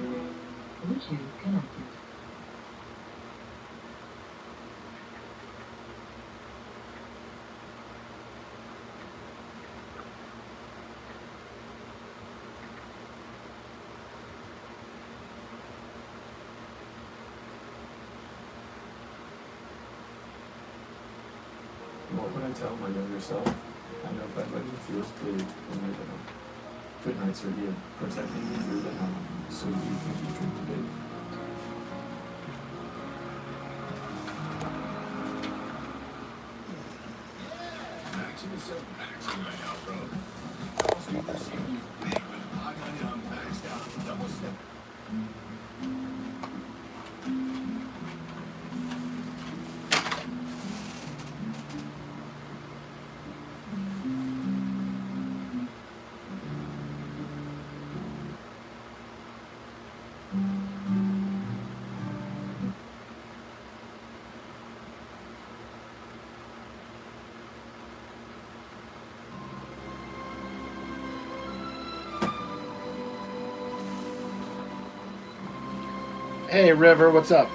Bluetooth connected. What would I tell my younger self? I know that letting feels big when you're down. Good nights are here, protecting you through the night, so you can keep dreaming big. Maximus so maxing right now, bro. Also, you perceive you big with hot on maxed out, double step. Hey, River, what's up?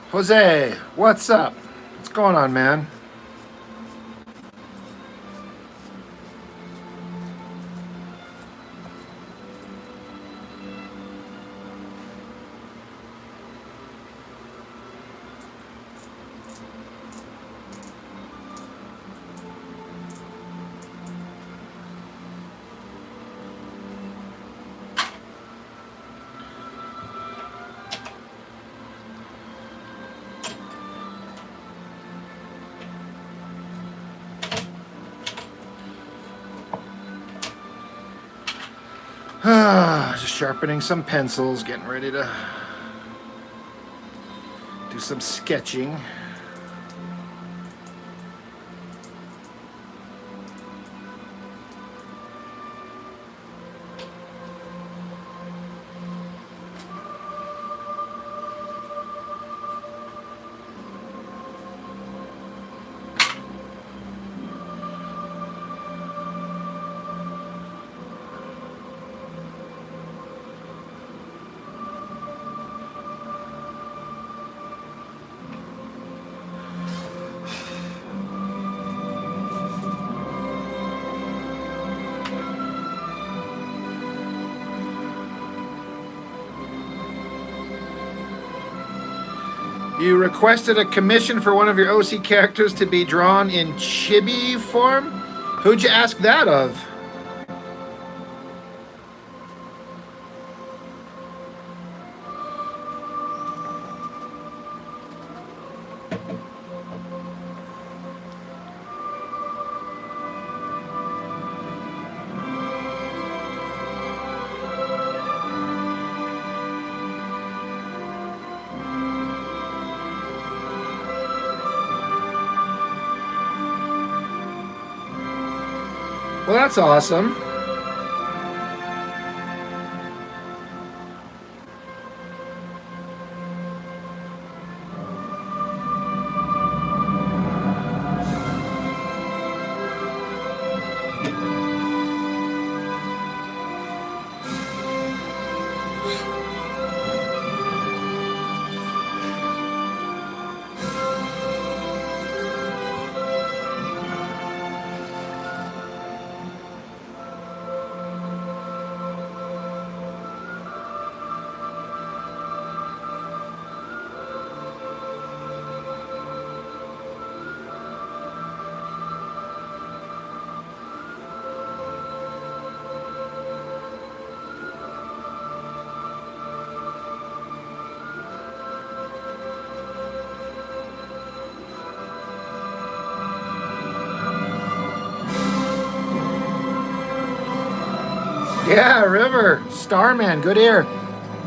Jose, what's up? What's going on, man? Just sharpening some pencils, getting ready to do some sketching. You requested a commission for one of your OC characters to be drawn in chibi form? Who'd you ask that of? Well, that's awesome. Yeah, River, Starman, good ear.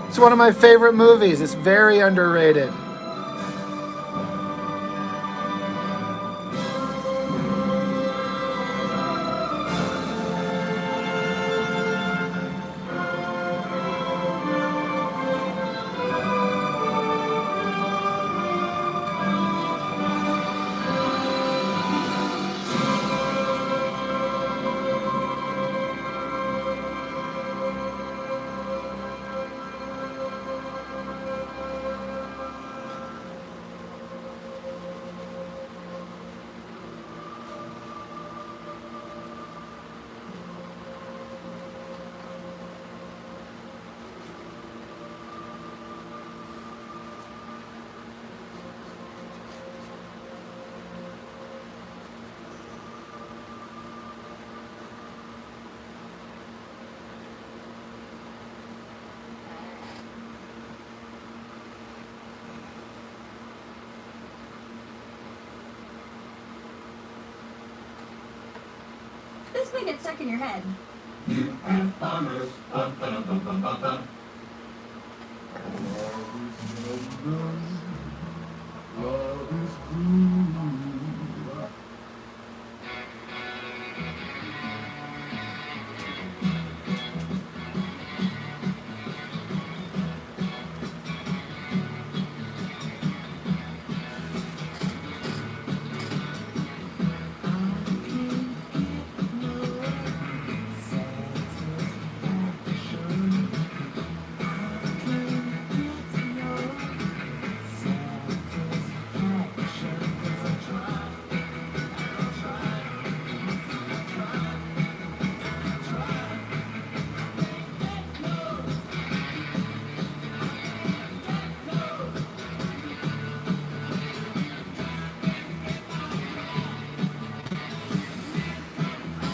It's one of my favorite movies. It's very underrated. gonna get stuck in your head.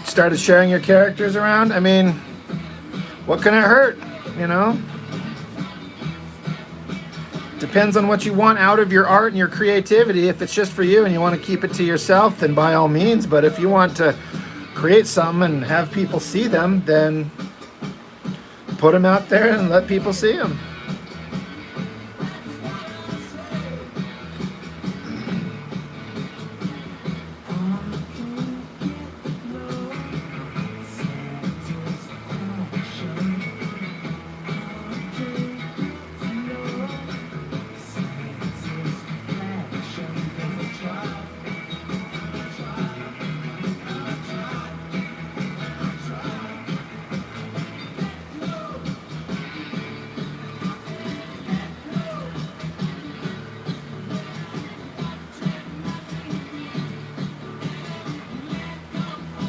Started sharing your characters around. I mean, what can it hurt, you know? Depends on what you want out of your art and your creativity. If it's just for you and you want to keep it to yourself, then by all means. But if you want to create something and have people see them, then put them out there and let people see them.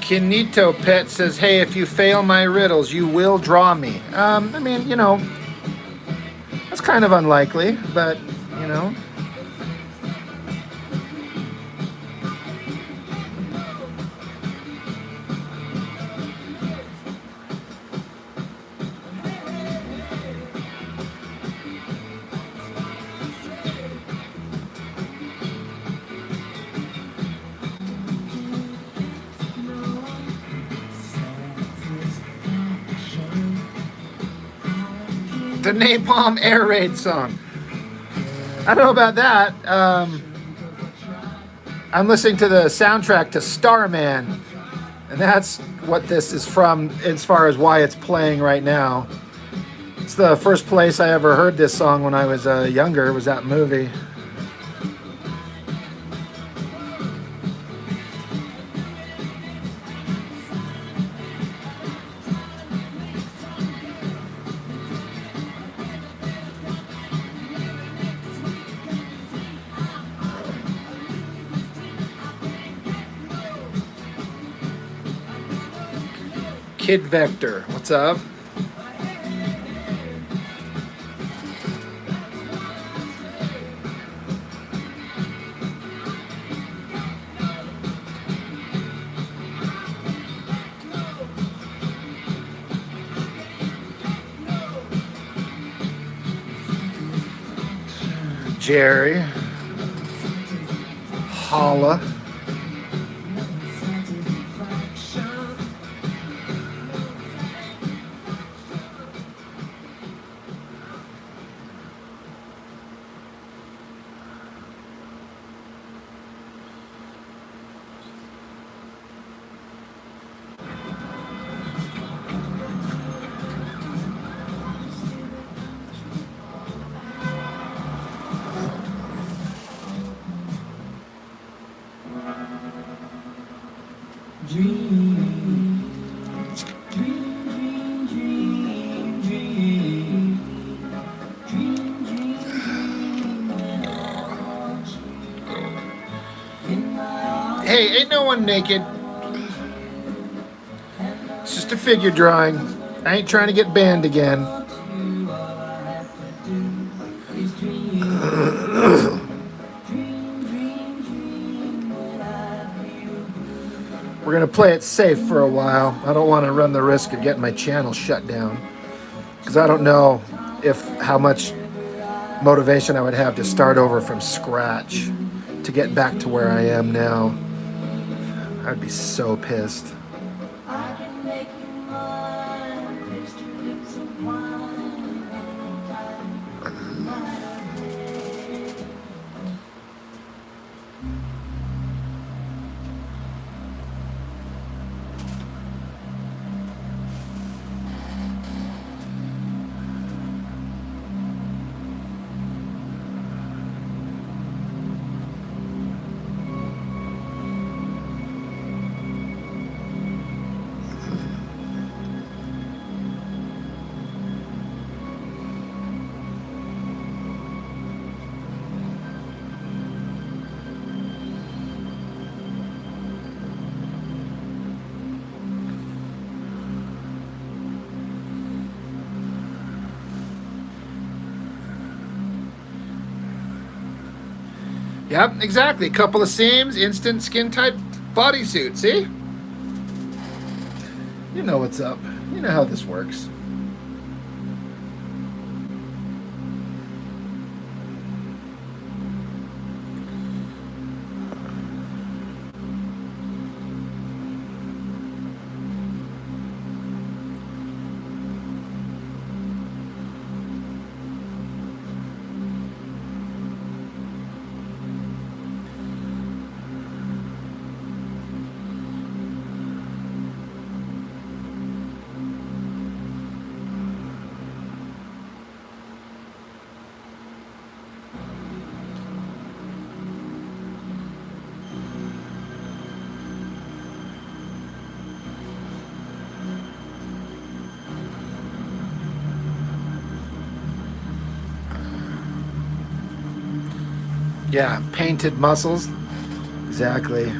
Kinito Pet says, hey, if you fail my riddles, you will draw me. I mean, you know, that's kind of unlikely, but, you know. The Napalm Air Raid song. I don't know about that. I'm listening to the soundtrack to Starman, and that's what this is from as far as why it's playing right now. It's the first place I ever heard this song when I was younger. It was that movie. Kid Vector, what's up? Jerry, Holla. Hey, ain't no one naked. It's just a figure drawing. I ain't trying to get banned again. We're gonna play it safe for a while. I don't want to run the risk of getting my channel shut down, because I don't know how much motivation I would have to start over from scratch to get back to where I am now. I'd be so pissed. Yep, exactly. Couple of seams, instant skin tight bodysuit. See? You know what's up. You know how this works. Yeah, painted muscles. Exactly.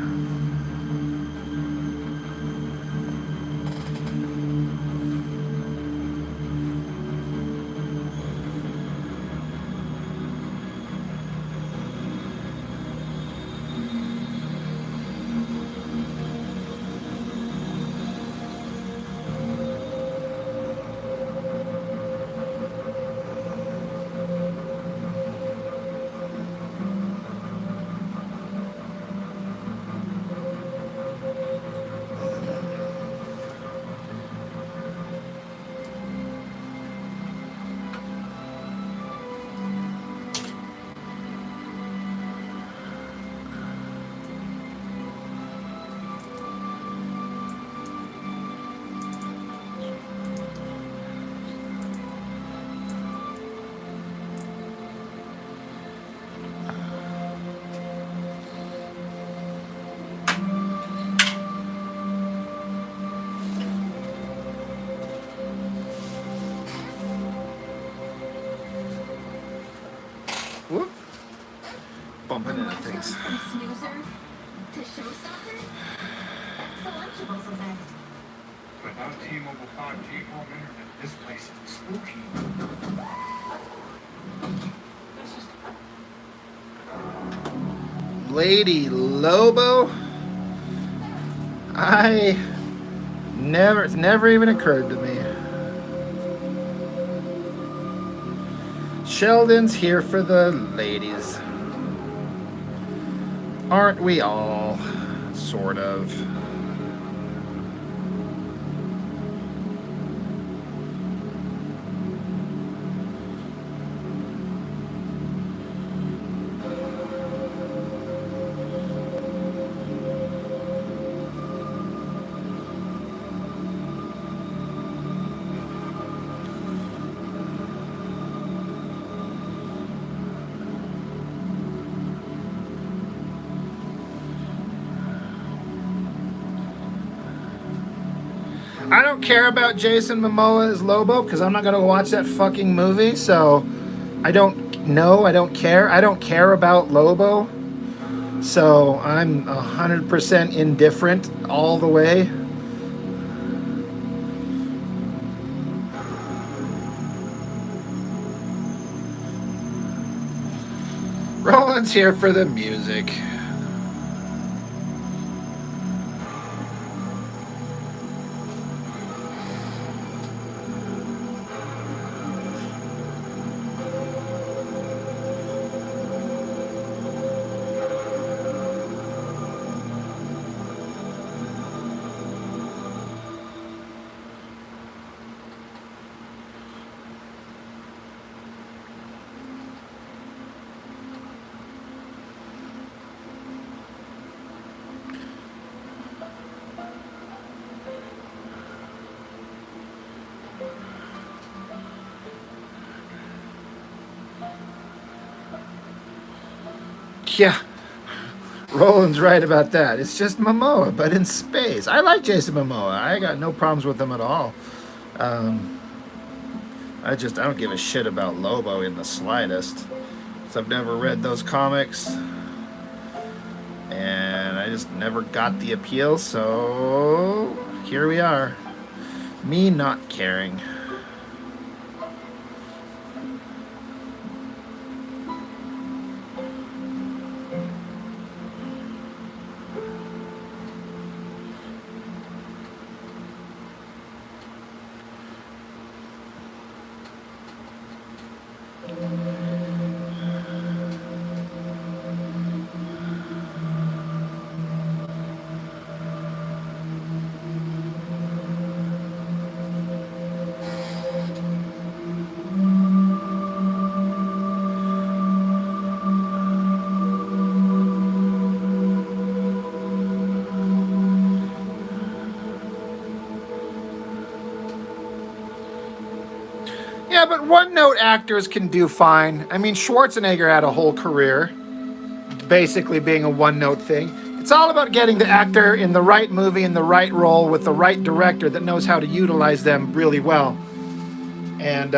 Whoop. Bumping into things. From snoozer to showstopper? That's the Lunchables effect. Without T-Mobile 5G home internet, this place is spooky. Lady Lobo? It's never even occurred to me. Sheldon's here for the ladies. Aren't we all? Sort of. I don't care about Jason Momoa as Lobo because I'm not going to watch that fucking movie. So I don't know. I don't care. I don't care about Lobo. So I'm 100% indifferent all the way. Roland's here for the music. Yeah, Roland's right about that. It's just Momoa, but in space. I like Jason Momoa. I got no problems with him at all. I don't give a shit about Lobo in the slightest. So I've never read those comics, and I just never got the appeal. So here we are, me not caring. Yeah, but one-note actors can do fine. I mean, Schwarzenegger had a whole career basically being a one-note thing. It's all about getting the actor in the right movie, in the right role, with the right director that knows how to utilize them really well. And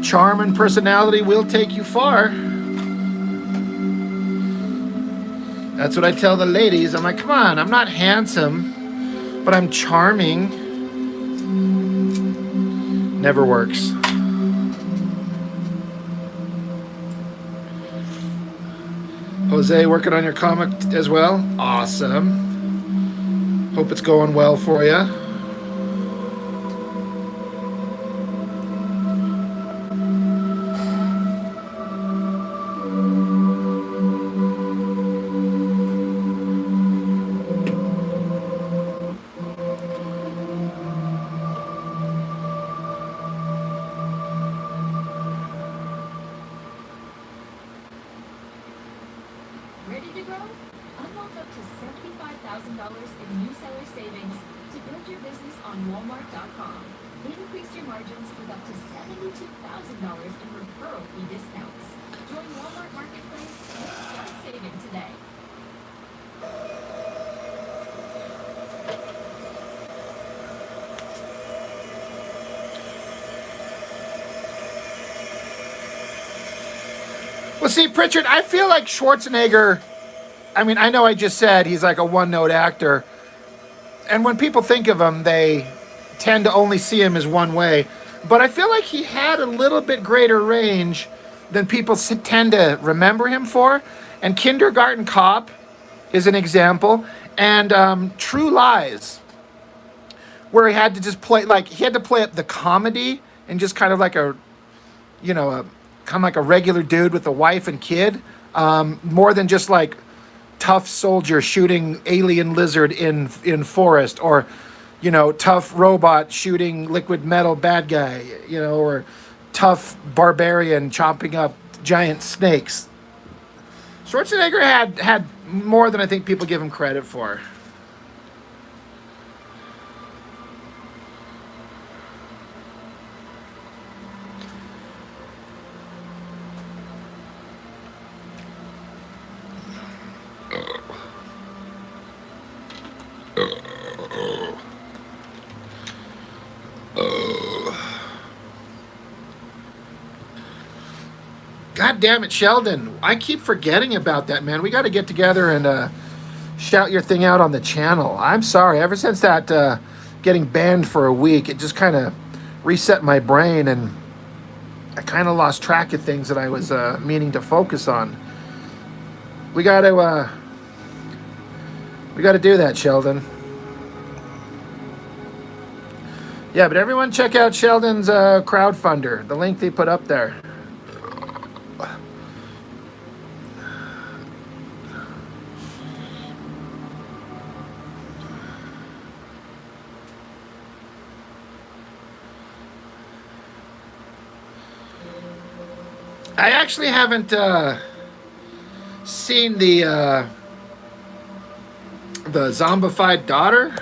charm and personality will take you far. That's what I tell the ladies. I'm like, come on, I'm not handsome, but I'm charming. Never works. Jose, working on your comic as well? Awesome. Hope it's going well for you. Ready to grow? Unlock up to $75,000 in new seller savings to build your business on Walmart.com. Increase your margins with up to $72,000 in referral fee discounts. Join Walmart Marketplace and start saving today. Well, see, Pritchard, I feel like Schwarzenegger, I mean, I know I just said he's like a one-note actor. And when people think of him, they tend to only see him as one way. But I feel like he had a little bit greater range than people tend to remember him for. And Kindergarten Cop is an example. And True Lies, where he had to just play, like, he had to play the comedy and just kind of like a, you know, kind of like a regular dude with a wife and kid, more than just like tough soldier shooting alien lizard in forest, or, you know, tough robot shooting liquid metal bad guy, you know, or tough barbarian chopping up giant snakes. Schwarzenegger had more than I think people give him credit for. God damn it, Sheldon. I keep forgetting about that, man. We got to get together and shout your thing out on the channel. I'm sorry. Ever since that getting banned for a week, it just kind of reset my brain, and I kind of lost track of things that I was meaning to focus on. We got to do that, Sheldon. Yeah, but everyone check out Sheldon's crowdfunder, the link they put up there. I actually haven't seen the zombified daughter.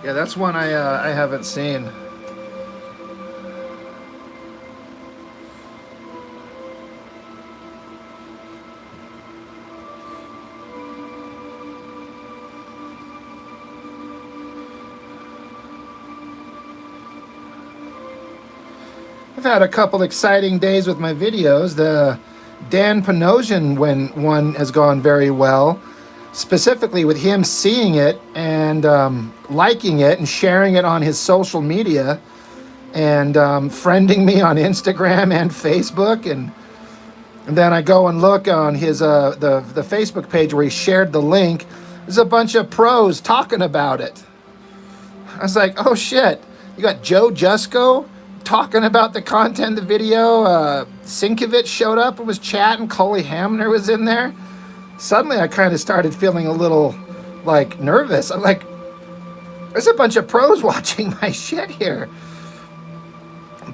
Yeah, that's one I haven't seen. I've had a couple exciting days with my videos. The Dan Panosian one has gone very well, specifically with him seeing it and liking it and sharing it on his social media and friending me on Instagram and Facebook. And then I go and look on his the Facebook page where he shared the link. There's a bunch of pros talking about it. I was like, oh shit, you got Joe Jusko talking about the content of the video. Sinkovich showed up and was chatting. Coley Hamner was in there. Suddenly I kind of started feeling a little like nervous. I'm like, There's a bunch of pros watching my shit here.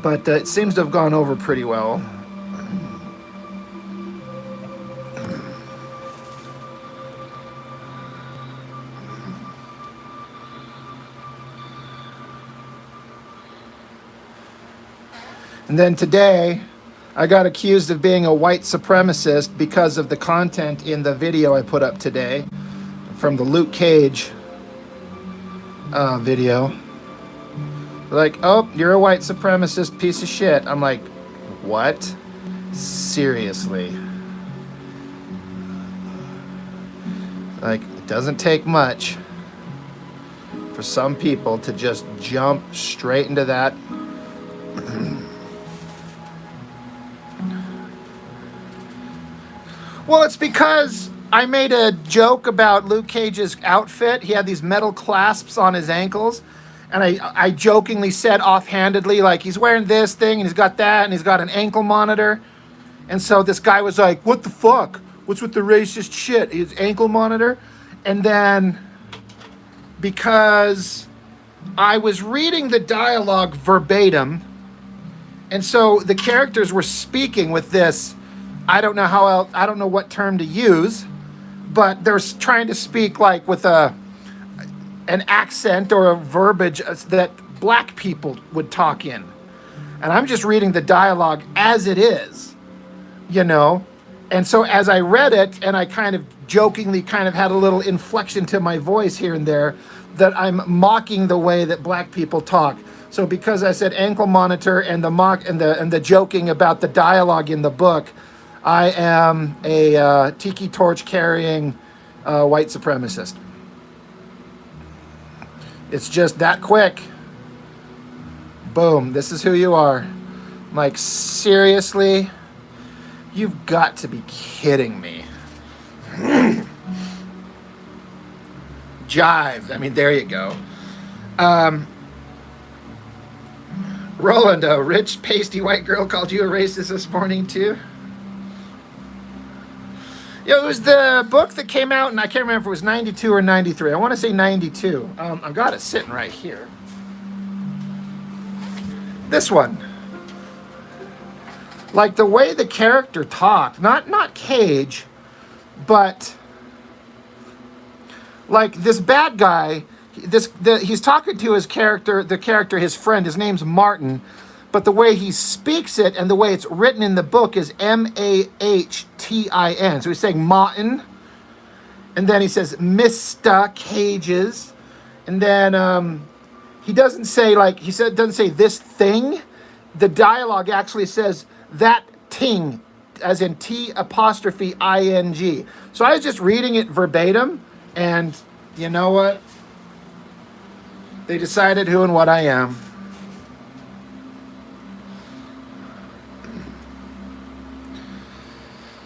But it seems to have gone over pretty well. And then today, I got accused of being a white supremacist because of the content in the video I put up today from the Luke Cage video. Like, oh, you're a white supremacist piece of shit. I'm like, what? Seriously? Like, it doesn't take much for some people to just jump straight into that. Well, it's because I made a joke about Luke Cage's outfit. He had these metal clasps on his ankles. And I jokingly said offhandedly, like, he's wearing this thing and he's got that and he's got an ankle monitor. And so this guy was like, what the fuck? What's with the racist shit? His ankle monitor? And then because I was reading the dialogue verbatim, and so the characters were speaking with this, I don't know how else, I don't know what term to use, but they're trying to speak like with an accent or a verbiage that black people would talk in. And I'm just reading the dialogue as it is, you know? And so as I read it, and I kind of jokingly kind of had a little inflection to my voice here and there, that I'm mocking the way that black people talk. So because I said ankle monitor and the joking about the dialogue in the book, I am a tiki torch carrying white supremacist. It's just that quick. Boom, this is who you are. I'm like, seriously? You've got to be kidding me. Jive. I mean, there you go. Roland, a rich, pasty white girl called you a racist this morning, too? Yeah, it was the book that came out, and I can't remember if it was 92 or 93. I want to say 92. I've got it sitting right here. This one. Like the way the character talked, not Cage, but like this bad guy, he's talking to his character, his friend, his name's Martin, but the way he speaks it and the way it's written in the book is Mahtin. So he's saying Martin, and then he says Mr. Cages, and then he doesn't say doesn't say this thing. The dialogue actually says that ting, as in T''ing. So I was just reading it verbatim, and you know what? They decided who and what I am.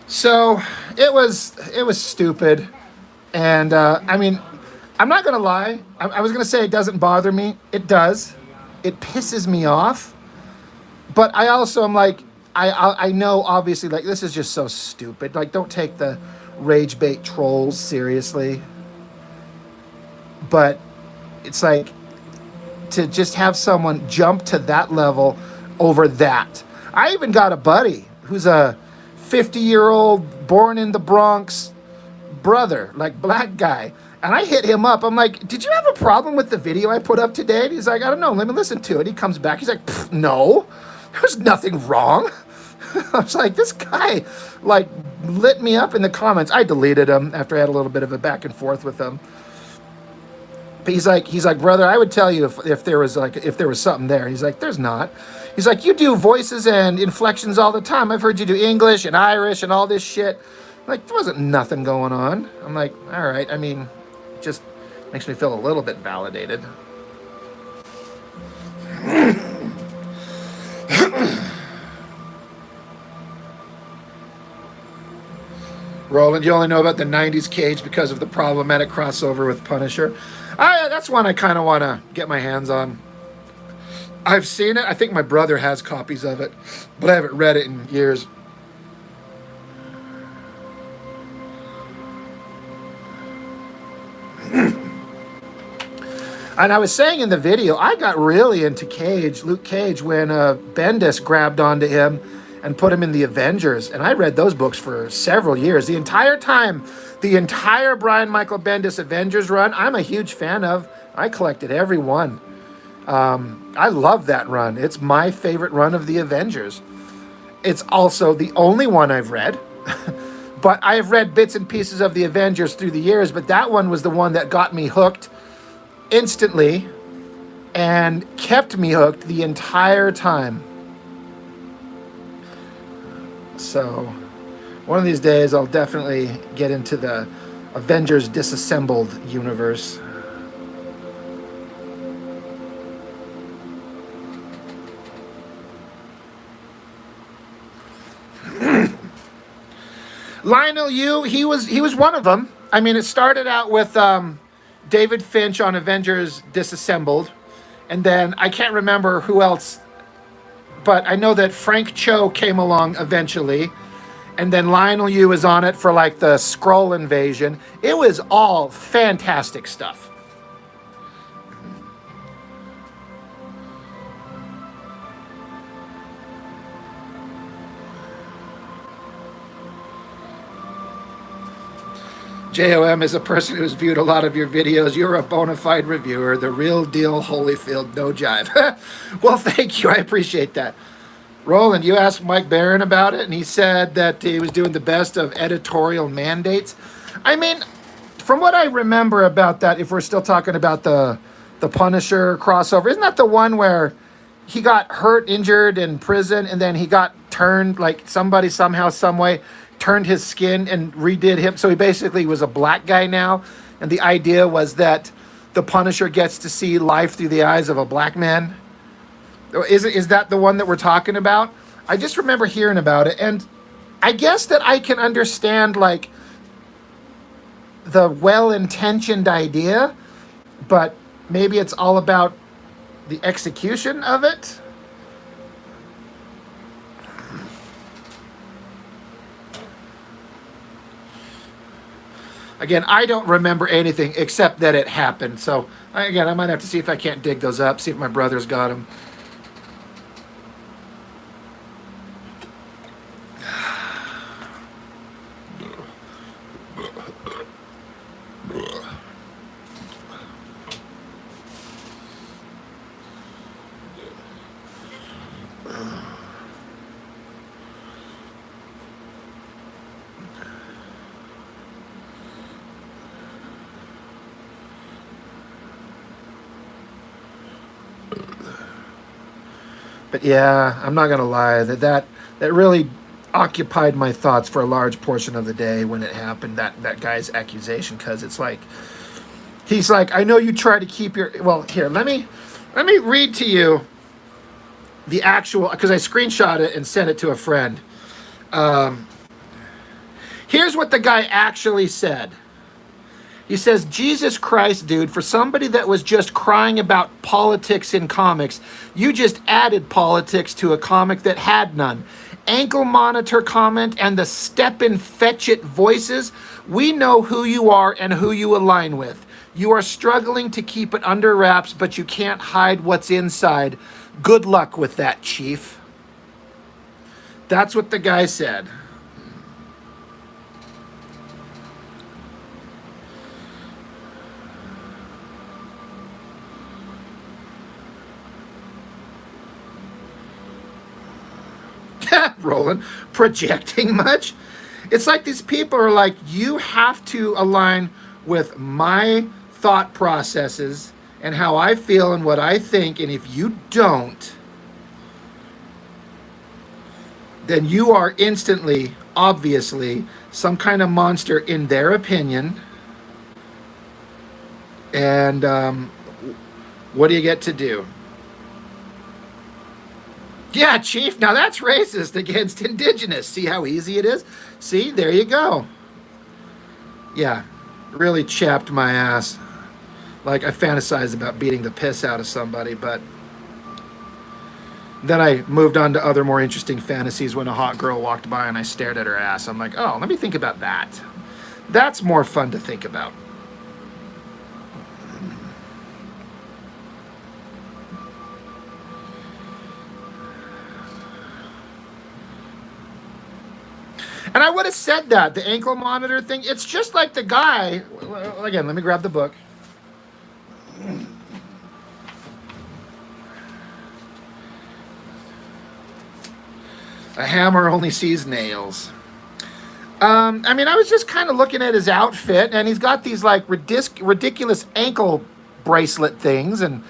So it was stupid, and I mean, I'm not gonna lie. I was gonna say it doesn't bother me. It does. It pisses me off. But I also am like, I know obviously like this is just so stupid. Like, don't take the rage bait trolls seriously. But it's like to just have someone jump to that level over that. I even got a buddy who's a 50-year-old born in the Bronx brother, like black guy. And I hit him up. I'm like, did you have a problem with the video I put up today? And he's like, I don't know. Let me listen to it. He comes back. He's like, no, there's nothing wrong. I was like, this guy like lit me up in the comments. I deleted him after I had a little bit of a back and forth with him. But he's like, brother, I would tell you if there was something there. He's like, there's not. He's like, you do voices and inflections all the time. I've heard you do English and Irish and all this shit. Like, there wasn't nothing going on. I'm like, all right. I mean, it just makes me feel a little bit validated. Roland, you only know about the 90s Cage because of the problematic crossover with Punisher. That's one I kind of want to get my hands on. I've seen it. I think my brother has copies of it, but I haven't read it in years. And I was saying in the video, I got really into Luke Cage, when Bendis grabbed onto him and put him in the Avengers. And I read those books for several years. The entire Brian Michael Bendis Avengers run, I'm a huge fan of. I collected every one. I love that run. It's my favorite run of the Avengers. It's also the only one I've read. But I have read bits and pieces of the Avengers through the years, but that one was the one that got me hooked instantly and kept me hooked the entire time. So one of these days I'll definitely get into the Avengers Disassembled universe. Lionel Yu, he was one of them. I mean, it started out with David Finch on Avengers Disassembled, and then I can't remember who else, but I know that Frank Cho came along eventually, and then Lionel Yu was on it for like the Skrull invasion. It was all fantastic stuff. JOM is a person who's viewed a lot of your videos. You're a bona fide reviewer, the real deal, Holyfield, no jive. Well, thank you. I appreciate that. Roland, you asked Mike Barron about it, and he said that he was doing the best of editorial mandates. I mean, from what I remember about that, if we're still talking about the Punisher crossover, isn't that the one where he got hurt, injured in prison, and then he got turned, like somebody somehow, some way, turned his skin and redid him. So he basically was a black guy now. And the idea was that the Punisher gets to see life through the eyes of a black man. Is that the one that we're talking about? I just remember hearing about it. And I guess that I can understand like the well-intentioned idea, but maybe it's all about the execution of it. Again, I don't remember anything except that it happened. So, I might have to see if I can't dig those up, see if my brother's got them. But yeah, I'm not gonna lie, that really occupied my thoughts for a large portion of the day when it happened, that guy's accusation, because it's like he's like, I know you try to keep your, well, here, let me read to you the actual, because I screenshot it and sent it to a friend. Here's what the guy actually said. He says, Jesus Christ, dude, for somebody that was just crying about politics in comics, you just added politics to a comic that had none. Ankle monitor comment and the step and fetch it voices, we know who you are and who you align with. You are struggling to keep it under wraps, but you can't hide what's inside. Good luck with that, Chief. That's what the guy said. Roland, projecting much? It's like these people are like, you have to align with my thought processes and how I feel and what I think, and if you don't, then you are instantly, obviously, some kind of monster in their opinion. And what do you get to do? Yeah, Chief, now that's racist against indigenous. See how easy it is? See, there you go. Yeah, really chapped my ass. Like, I fantasized about beating the piss out of somebody, but then I moved on to other more interesting fantasies when a hot girl walked by and I stared at her ass. I'm like, oh, let me think about that. That's more fun to think about. And I would have said that, the ankle monitor thing. It's just like the guy. Again, let me grab the book. A hammer only sees nails. I mean, I was just kind of looking at his outfit, and he's got these like ridiculous ankle bracelet things. And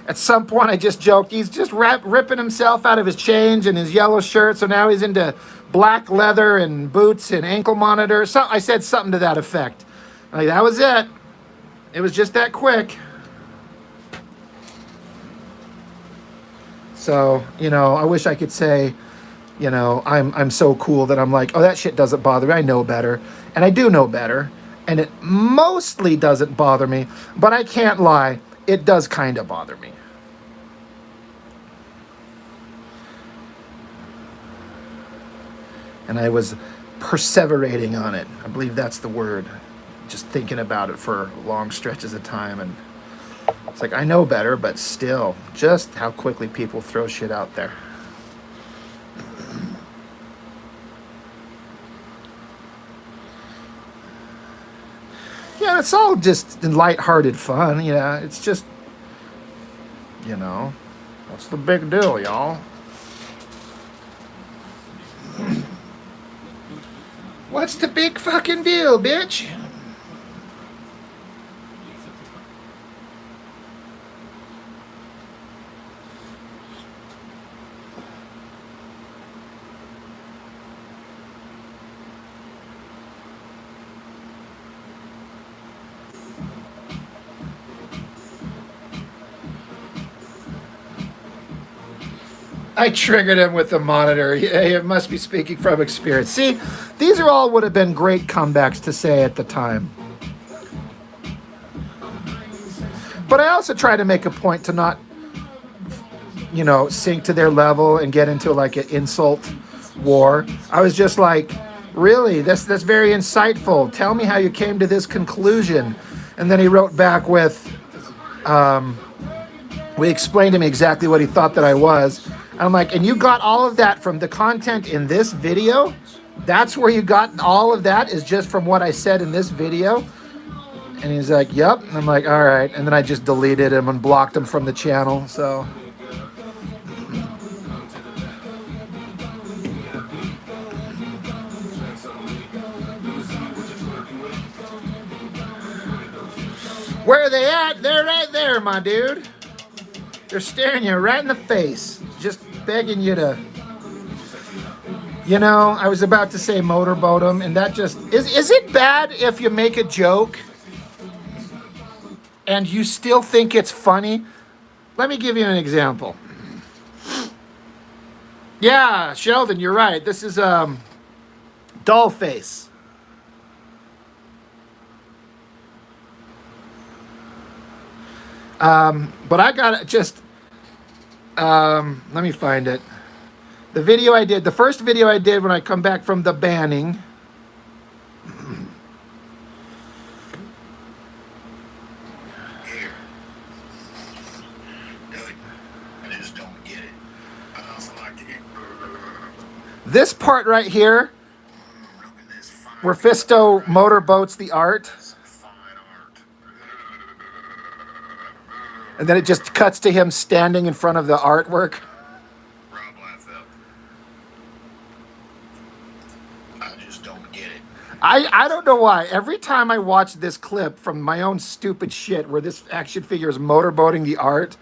at some point, I just joked he's just ripping himself out of his change and his yellow shirt. So now he's into black leather and boots and ankle monitor. So I said something to that effect. Like, that was it. It was just that quick. So, you know, I wish I could say, you know, I'm so cool that I'm like, oh, that shit doesn't bother me. I know better. And I do know better. And it mostly doesn't bother me. But I can't lie. It does kind of bother me. And I was perseverating on it. I believe that's the word. Just thinking about it for long stretches of time. And it's like, I know better, but still, just how quickly people throw shit out there. Yeah, it's all just lighthearted fun. Yeah, it's just, you know, what's the big deal, y'all? What's the big fucking deal, bitch? I triggered him with the monitor. He must be speaking from experience. See, these are all would have been great comebacks to say at the time. But I also try to make a point to not, you know, sink to their level and get into like an insult war. I was just like, really, that's very insightful. Tell me how you came to this conclusion. And then he wrote back with, we explained to him exactly what he thought that I was. I'm like, and you got all of that from the content in this video? That's where you got all of that, is just from what I said in this video? And he's like, yep. And I'm like, all right. And then I just deleted him and blocked him from the channel. So where are they at? They're right there, my dude. They're staring you right in the face, just begging you to, you know, I was about to say motorboat them, and that just, is it bad if you make a joke and you still think it's funny? Let me give you an example. Yeah, Sheldon, you're right. This is doll face. But I got just, let me find it. The video I did, the first video I did when I come back from the banning. Here. I just don't get it. I also like to get. This part right here, Look at this fine. where Fisto motorboats the art, Fine art. and then it just cuts to him standing in front of the artwork. Rob Liefeld. I just don't get it. I don't know why. Every time I watch this clip from my own stupid shit where this action figure is motorboating the art,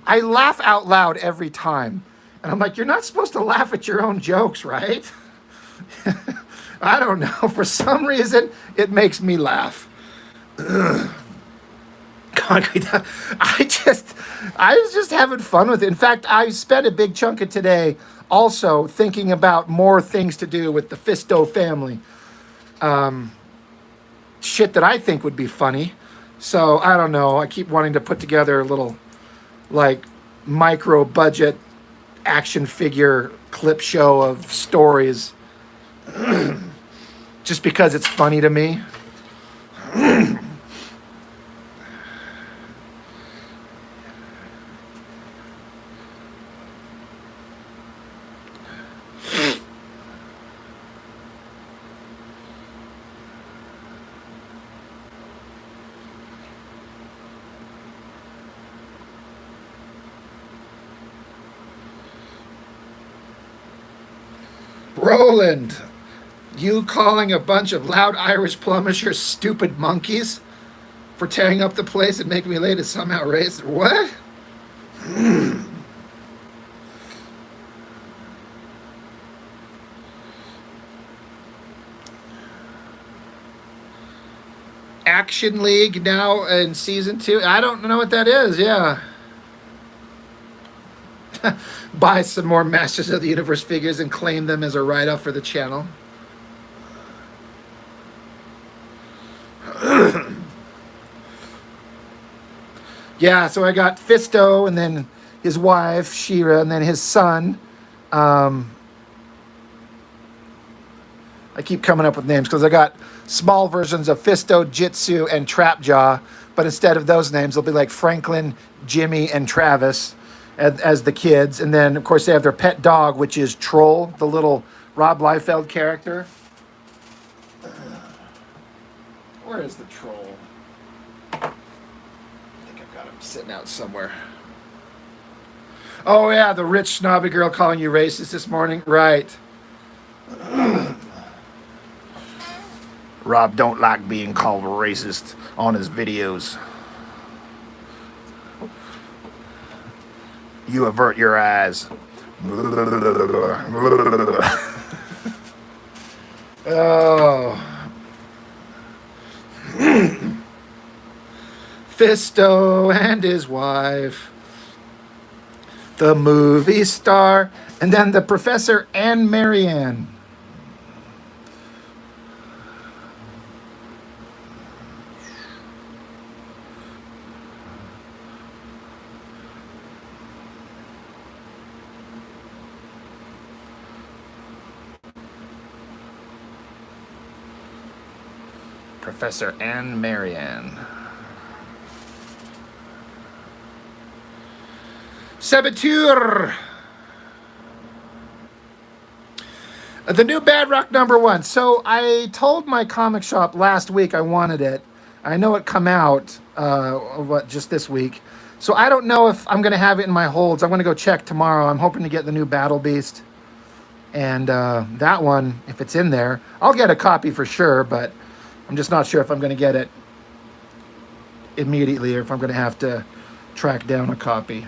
I laugh out loud every time. And I'm like, you're not supposed to laugh at your own jokes, right? I don't know. For some reason, it makes me laugh. Concrete. I was just having fun with it. In fact, I spent a big chunk of today also thinking about more things to do with the Fisto family. Shit that I think would be funny. So I don't know. I keep wanting to put together a little like micro budget action figure clip show of stories just because it's funny to me. Roland, you calling a bunch of loud Irish plumishers stupid monkeys for tearing up the place and making me late is somehow racist. What? Action League now in season 2. I don't know what that is. Yeah. Buy some more Masters of the Universe figures and claim them as a write-off for the channel. Yeah, so I got Fisto and then his wife, Shira, and then his son. I keep coming up with names because I got small versions of Fisto, Jitsu, and Trapjaw, but instead of those names, they'll be like Franklin, Jimmy, and Travis as the kids. And then, of course, they have their pet dog, which is Troll, the little Rob Liefeld character. Where is the Troll? I think I've got him sitting out somewhere. Oh, yeah, the rich, snobby girl calling you racist this morning. Right. Rob don't like being called racist on his videos. You avert your eyes. Oh. Fisto and his wife. The movie star. And then the Professor and Marianne. Professor and Marianne. Saboteur. The new Bad Rock #1. So I told my comic shop last week I wanted it. I know it come out just this week. So I don't know if I'm going to have it in my holds. I'm going to go check tomorrow. I'm hoping to get the new Battle Beast. And that one, if it's in there, I'll get a copy for sure, but I'm just not sure if I'm going to get it immediately or if I'm going to have to track down a copy.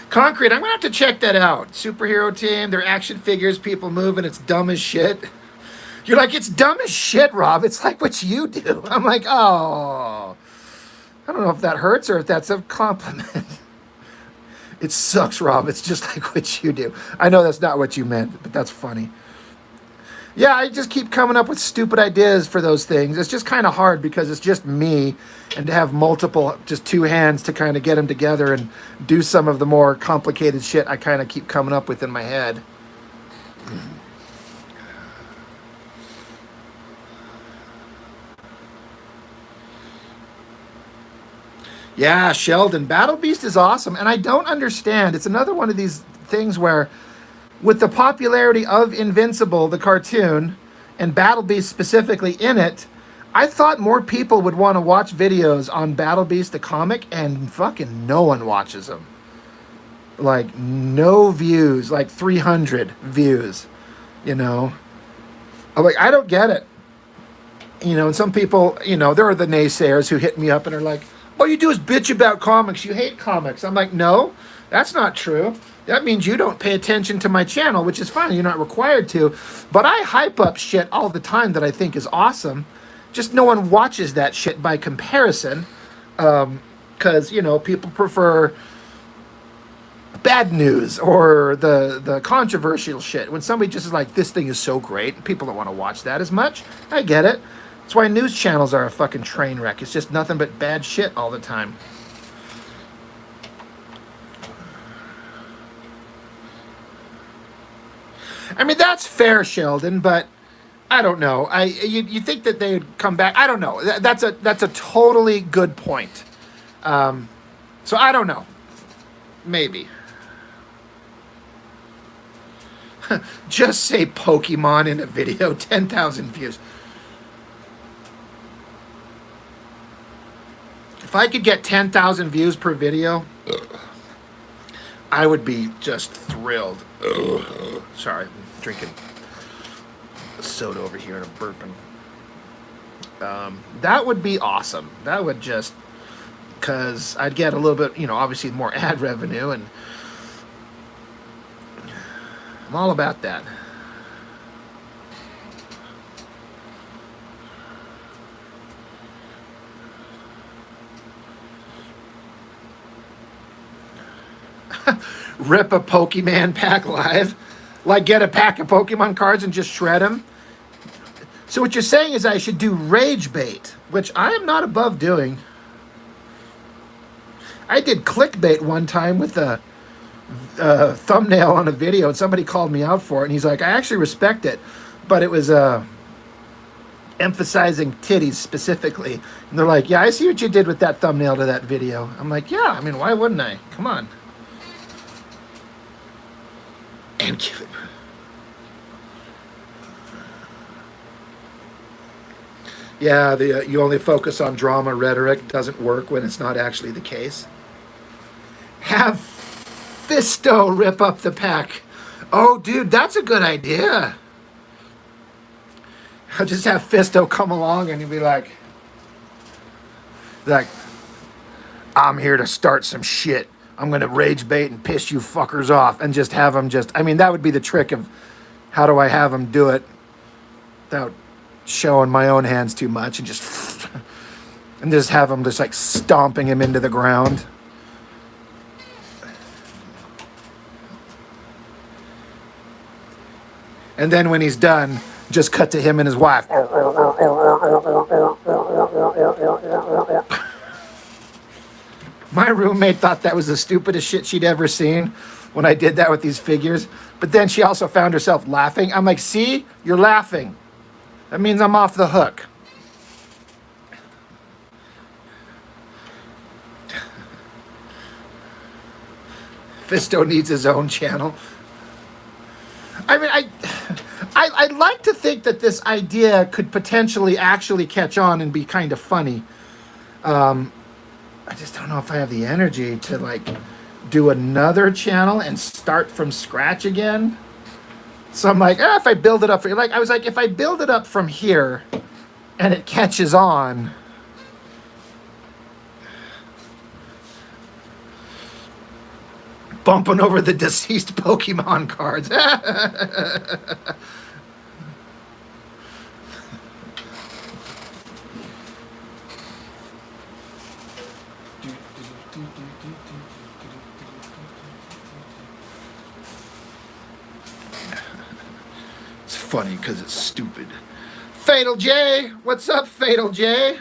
Concrete, I'm going to have to check that out. Superhero team, their action figures, people moving, it's dumb as shit. You're like, it's dumb as shit, Rob. It's like what you do. I'm like, oh. I don't know if that hurts or if that's a compliment. It sucks, Rob. It's just like what you do. I know that's not what you meant, but that's funny. Yeah, I just keep coming up with stupid ideas for those things. It's just kind of hard because it's just me, and to have multiple, just two hands to kind of get them together and do some of the more complicated shit I kind of keep coming up with in my head. Yeah, Sheldon, Battle Beast is awesome, and I don't understand. It's another one of these things where, with the popularity of Invincible, the cartoon, and Battle Beast specifically in it, I thought more people would want to watch videos on Battle Beast, the comic, and fucking no one watches them. Like, no views, like 300 views, you know? I'm like, I don't get it. You know, and some people, you know, there are the naysayers who hit me up and are like, all you do is bitch about comics. You hate comics. I'm like, no, that's not true. That means you don't pay attention to my channel, which is fine. You're not required to. But I hype up shit all the time that I think is awesome. Just no one watches that shit by comparison. Because, you know, people prefer bad news or the controversial shit. When somebody just is like, this thing is so great, people don't want to watch that as much. I get it. That's why news channels are a fucking train wreck. It's just nothing but bad shit all the time. I mean, that's fair, Sheldon, but I don't know. You think that they would come back? I don't know. That's a totally good point. So I don't know. Maybe. Just say Pokemon in a video, 10,000 views. If I could get 10,000 views per video, I would be just thrilled. Sorry, I'm drinking soda over here and I'm burping. That would be awesome. That would just, because I'd get a little bit, obviously more ad revenue, and I'm all about that. Rip a Pokemon pack live. Like, get a pack of Pokemon cards and just shred them. So what you're saying is I should do rage bait, which I am not above doing. I did clickbait one time with a thumbnail on a video, and somebody called me out for it, and he's like, I actually respect it, but it was emphasizing titties specifically. And they're like, yeah, I see what you did with that thumbnail to that video. I'm like, yeah, I mean, why wouldn't I? Come on. And give it. Yeah, you only focus on drama rhetoric doesn't work when it's not actually the case. Have Fisto rip up the pack. Oh, dude, that's a good idea. I'll just have Fisto come along and he'll be like, I'm here to start some shit. I'm going to rage bait and piss you fuckers off, and just have them that would be the trick of how do I have them do it without showing my own hands too much, and just have them just like stomping him into the ground. And then when he's done, just cut to him and his wife. My roommate thought that was the stupidest shit she'd ever seen when I did that with these figures. But then she also found herself laughing. I'm like, see, you're laughing. That means I'm off the hook. Fisto needs his own channel. I mean, I'd like to think that this idea could potentially actually catch on and be kind of funny. I just don't know if I have the energy to like do another channel and start from scratch again. So I'm like, if I build it up if I build it up from here and it catches on, bumping over the deceased Pokemon cards. It's funny because it's stupid. Fatal J, what's up, Fatal J?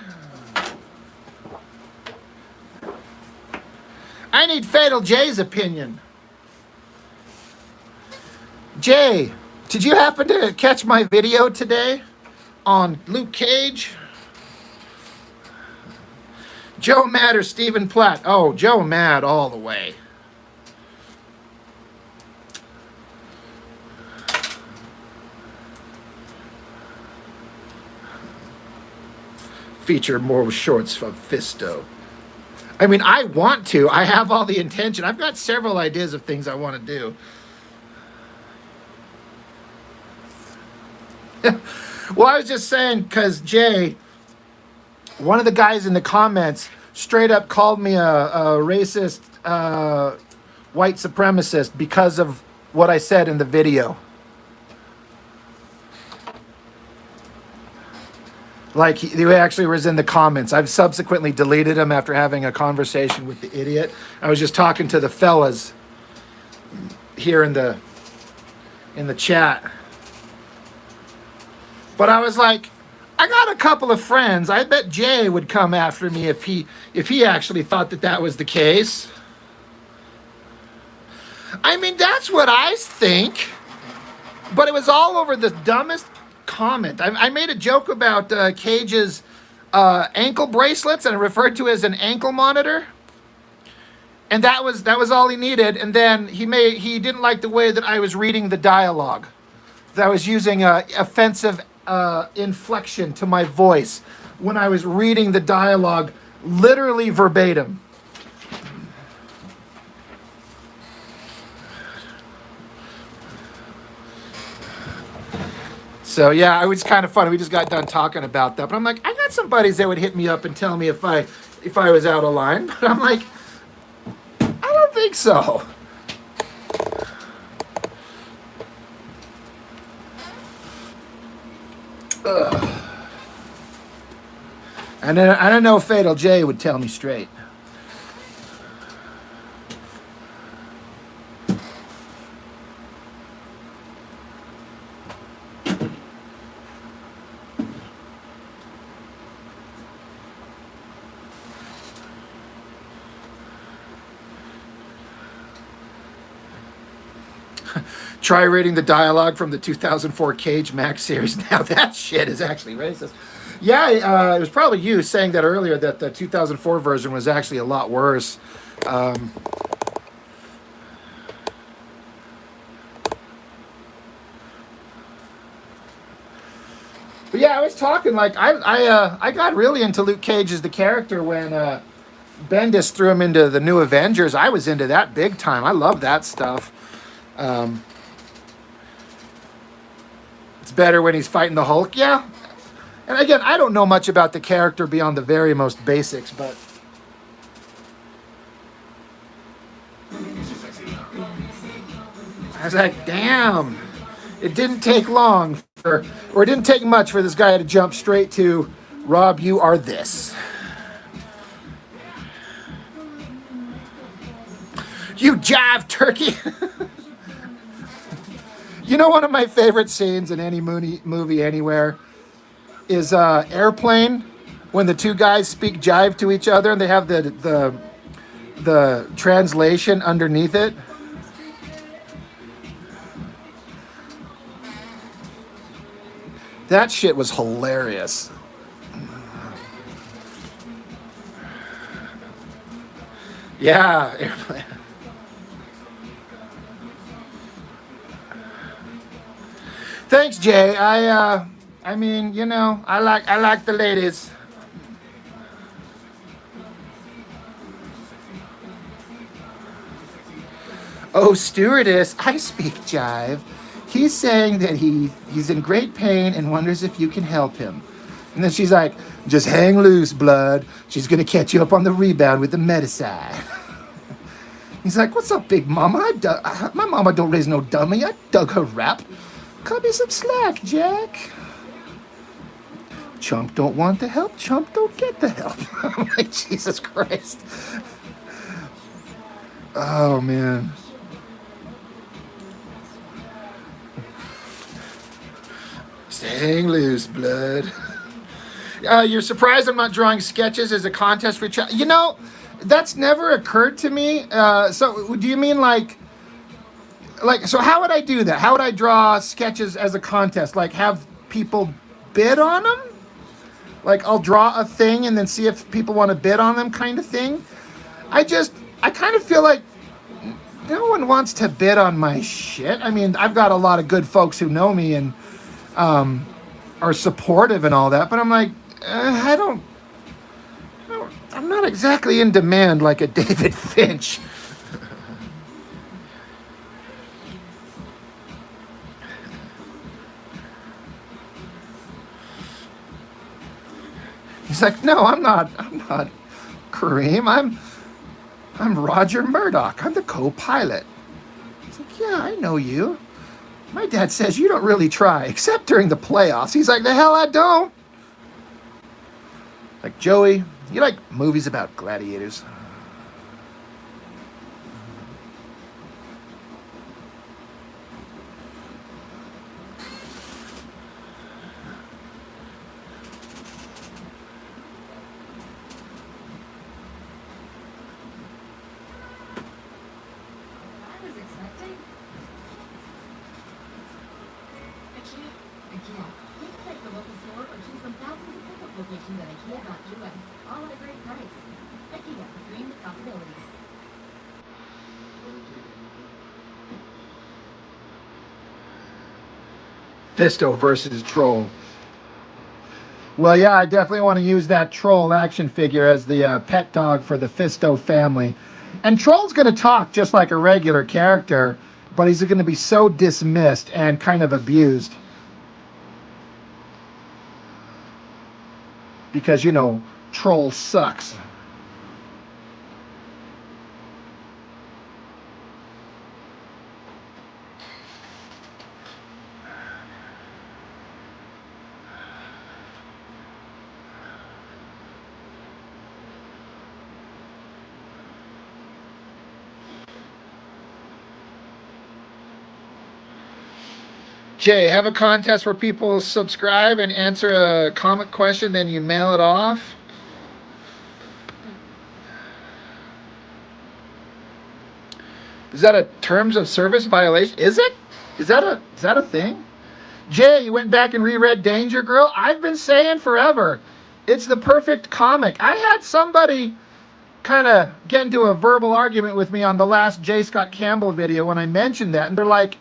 I need Fatal J's opinion. Jay, did you happen to catch my video today on Luke Cage? Joe Mad or Stephen Platt? Oh, Joe Mad all the way. Feature more shorts of Fisto. I mean, I want to. I have all the intention. I've got several ideas of things I want to do. Well, I was just saying, because Jay, one of the guys in the comments straight up called me a racist white supremacist because of what I said in the video. Like, he actually was in the comments. I've subsequently deleted him after having a conversation with the idiot. I was just talking to the fellas here in the chat. But I was like, I got a couple of friends. I bet Jay would come after me if he actually thought that was the case. I mean, that's what I think. But it was all over the dumbest comment. I made a joke about Cage's ankle bracelets and referred to as an ankle monitor. And that was all he needed. And then he didn't like the way that I was reading the dialogue. That I was using a offensive inflection to my voice when I was reading the dialogue, literally verbatim. So yeah, it was kind of funny. We just got done talking about that, but I'm like, I got some buddies that would hit me up and tell me if I was out of line, but I'm like, I don't think so. Ugh. And then I don't know if Fatal J would tell me straight. Try reading the dialogue from the 2004 Cage Max series. Now that shit is actually racist. Yeah, it was probably you saying that earlier, that the 2004 version was actually a lot worse. But yeah, I was talking like I got really into Luke Cage as the character when Bendis threw him into the New Avengers. I was into that big time. I love that stuff. It's better when he's fighting the Hulk, yeah. And again, I don't know much about the character beyond the very most basics, but I was like, damn, it didn't take long or it didn't take much for this guy to jump straight to, Rob, you are this. You jive turkey. You know, one of my favorite scenes in any movie anywhere is Airplane, when the two guys speak jive to each other and they have the translation underneath it. That shit was hilarious. Yeah, Airplane. Thanks, Jay. I mean, you know, I like the ladies. Oh, stewardess, I speak jive. He's saying that he's in great pain and wonders if you can help him. And then she's like, just hang loose, blood. She's gonna catch you up on the rebound with the medicine. He's like, what's up, big mama? My mama don't raise no dummy. I dug her rap. Cut me some slack, Jack. Chump don't want the help. Chump don't get the help. I'm like, Jesus Christ. Oh, man. Staying loose, blood. You're surprised I'm not drawing sketches as a contest for child. You know, that's never occurred to me. So do you mean like, so how would I do that? How would I draw sketches as a contest? Like have people bid on them? Like I'll draw a thing and then see if people want to bid on them, kind of thing. I kind of feel like no one wants to bid on my shit. I mean, I've got a lot of good folks who know me and are supportive and all that, but I'm like, I'm not exactly in demand like a David Finch. He's like, no, I'm not Kareem. I'm Roger Murdoch. I'm the co-pilot. He's like, yeah, I know you. My dad says you don't really try, except during the playoffs. He's like, the hell I don't. Like, Joey, you like movies about gladiators? Fisto versus Troll. Well, yeah, I definitely want to use that Troll action figure as the pet dog for the Fisto family. And Troll's going to talk just like a regular character, but he's going to be so dismissed and kind of abused. Because, you know, Troll sucks. Jay, have a contest where people subscribe and answer a comic question, then you mail it off. Is that a terms of service violation? Is it? Is that a thing? Jay, you went back and reread Danger Girl? I've been saying forever, it's the perfect comic. I had somebody kind of get into a verbal argument with me on the last J. Scott Campbell video when I mentioned that, and they're like,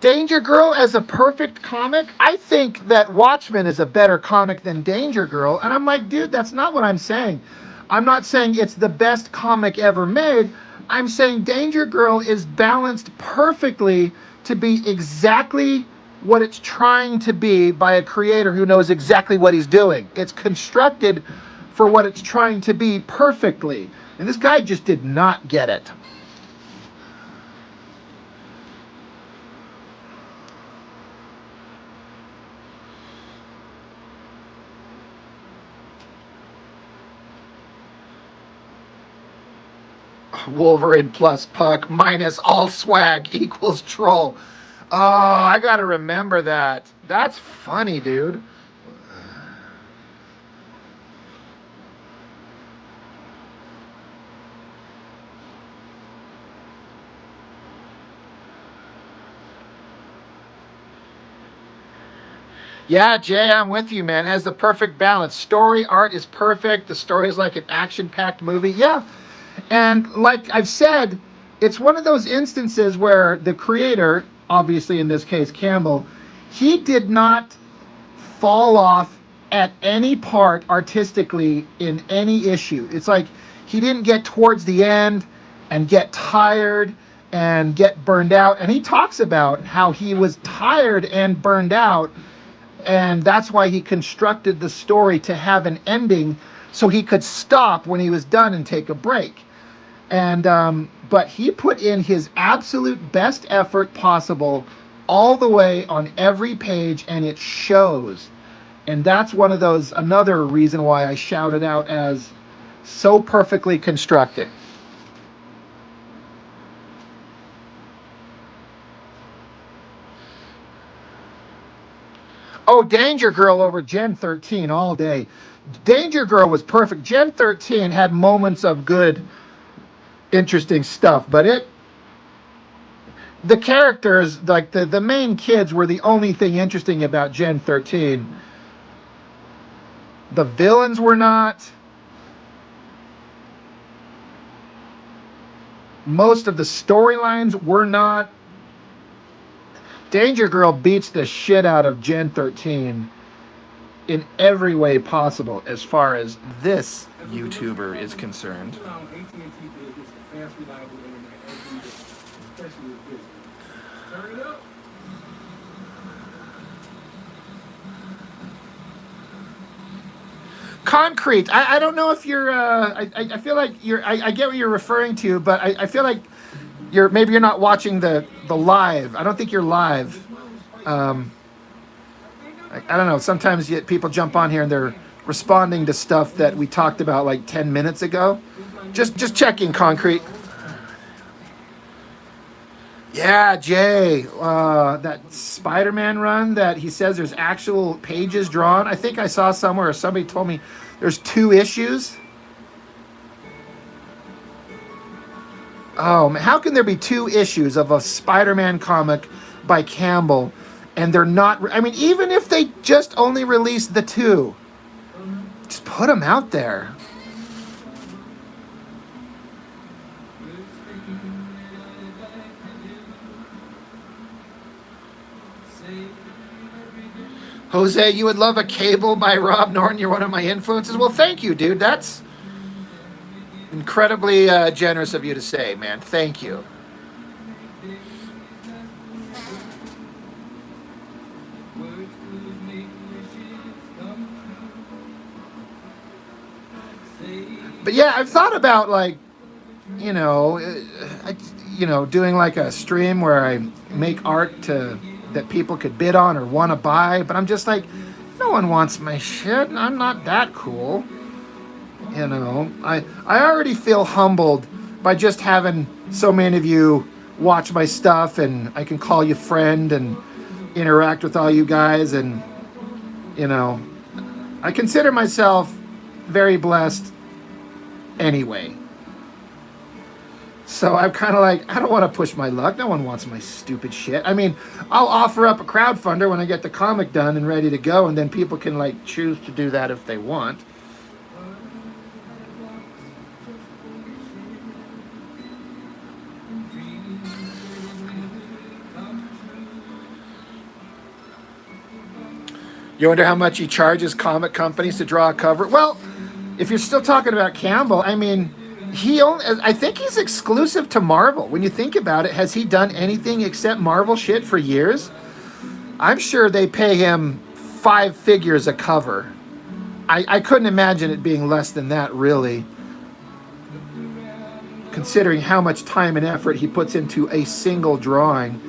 Danger Girl as a perfect comic? I think that Watchmen is a better comic than Danger Girl. And I'm like, dude, that's not what I'm saying. I'm not saying it's the best comic ever made. I'm saying Danger Girl is balanced perfectly to be exactly what it's trying to be by a creator who knows exactly what he's doing. It's constructed for what it's trying to be perfectly. And this guy just did not get it. Wolverine plus Puck minus all swag equals Troll. Oh, I gotta remember that. That's funny, dude. Yeah, Jay, I'm with you, man. It has the perfect balance. Story, art is perfect. The story is like an action-packed movie. Yeah. And like I've said, it's one of those instances where the creator, obviously in this case Campbell, he did not fall off at any part artistically in any issue. It's like he didn't get towards the end and get tired and get burned out. And he talks about how he was tired and burned out, and that's why he constructed the story to have an ending so he could stop when he was done and take a break. And but he put in his absolute best effort possible all the way on every page, and it shows. And that's one of those, another reason why I shouted out as so perfectly constructed. Oh, Danger Girl over Gen 13 all day. Danger Girl was perfect. Gen 13 had moments of good, interesting stuff, but the characters, like the main kids, were the only thing interesting about Gen 13. The villains were not. Most of the storylines were not. Danger Girl beats the shit out of Gen 13 in every way possible as far as this YouTuber is concerned. Concrete. I don't know if you're. I feel like you're. I get what you're referring to, but I feel like maybe you're not watching the live. I don't think you're live. I don't know. Sometimes people jump on here and they're responding to stuff that we talked about like 10 minutes ago. Just checking, Concrete. Yeah, Jay, that Spider-Man run that he says there's actual pages drawn. I think I saw somewhere, or somebody told me there's 2 issues. Oh, man, how can there be 2 issues of a Spider-Man comic by Campbell, and they're not? I mean, even if they just only released the 2, just put them out there. Jose, you would love a Cable by Rob Norton. You're one of my influences. Well, thank you, dude. That's incredibly generous of you to say, man. Thank you. But yeah, I've thought about like, doing like a stream where I make art that people could bid on or want to buy. But I'm just like, no one wants my shit. I'm not that cool. I already feel humbled by just having so many of you watch my stuff, and I can call you friend and interact with all you guys, and I consider myself very blessed anyway. So I'm kind of like, I don't want to push my luck. No one wants my stupid shit. I mean, I'll offer up a crowdfunder when I get the comic done and ready to go, and then people can like choose to do that if they want. You wonder how much he charges comic companies to draw a cover? Well, if you're still talking about Campbell, I mean, I think he's exclusive to Marvel. When you think about it, has he done anything except Marvel shit for years? I'm sure they pay him 5 figures a cover. I couldn't imagine it being less than that, really, considering how much time and effort he puts into a single drawing.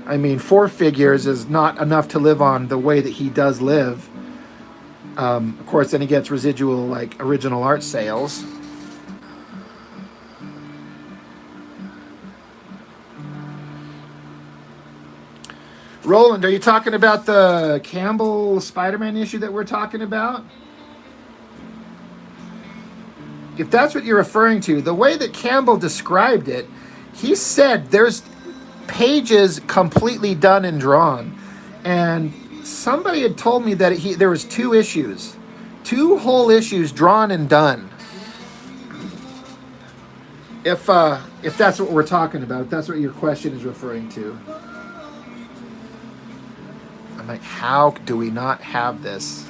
I mean, 4 figures is not enough to live on the way that he does live. Of course, then he gets residual, like, original art sales. Roland, are you talking about the Campbell Spider-Man issue that we're talking about? If that's what you're referring to, the way that Campbell described it, he said there's pages completely done and drawn, and somebody had told me that there was 2 issues, 2 whole issues drawn and done. If that's what we're talking about, if that's what your question is referring to. I'm like, how do we not have this?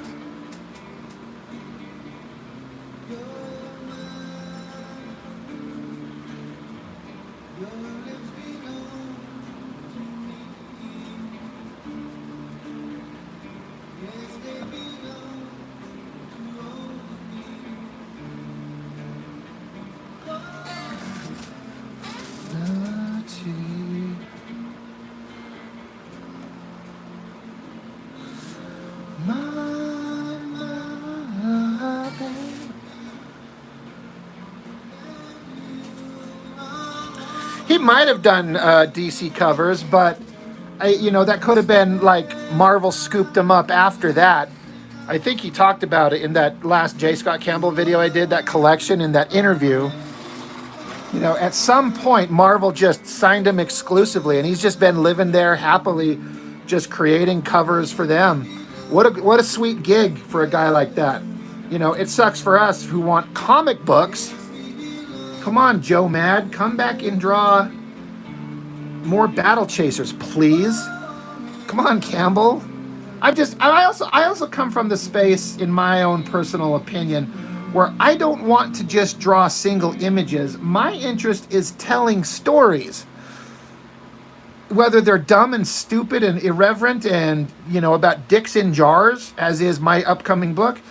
He might have done DC covers, but that could have been like Marvel scooped him up after that. I think he talked about it in that last J. Scott Campbell video I did, that collection, in that interview. At some point, Marvel just signed him exclusively, and he's just been living there happily, just creating covers for them. What a sweet gig for a guy like that. It sucks for us who want comic books. Come on, Joe Mad, come back and draw more Battle Chasers, please. Come on, Campbell. I also come from the space, in my own personal opinion, where I don't want to just draw single images. My interest is telling stories. Whether they're dumb and stupid and irreverent and, about dicks in jars, as is my upcoming book,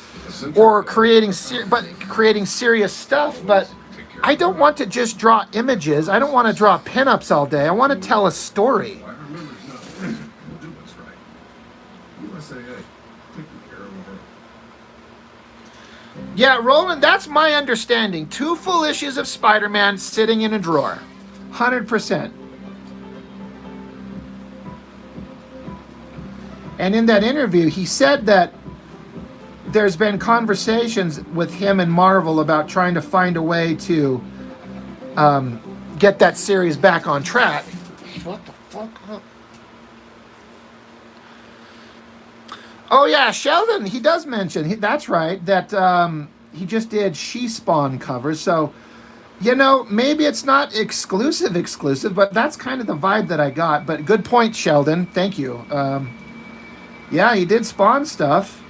or creating serious stuff, but I don't want to just draw images. I don't want to draw pinups all day. I want to tell a story. Yeah, Roland, that's my understanding. 2 full issues of Spider-Man sitting in a drawer. 100%. And in that interview, he said that there's been conversations with him and Marvel about trying to find a way to get that series back on track. Shut the fuck up. Oh yeah, Sheldon, he does mention, that's right, that he just did She-Spawn covers. So, maybe it's not exclusive, but that's kind of the vibe that I got. But good point, Sheldon. Thank you. Yeah, he did Spawn stuff.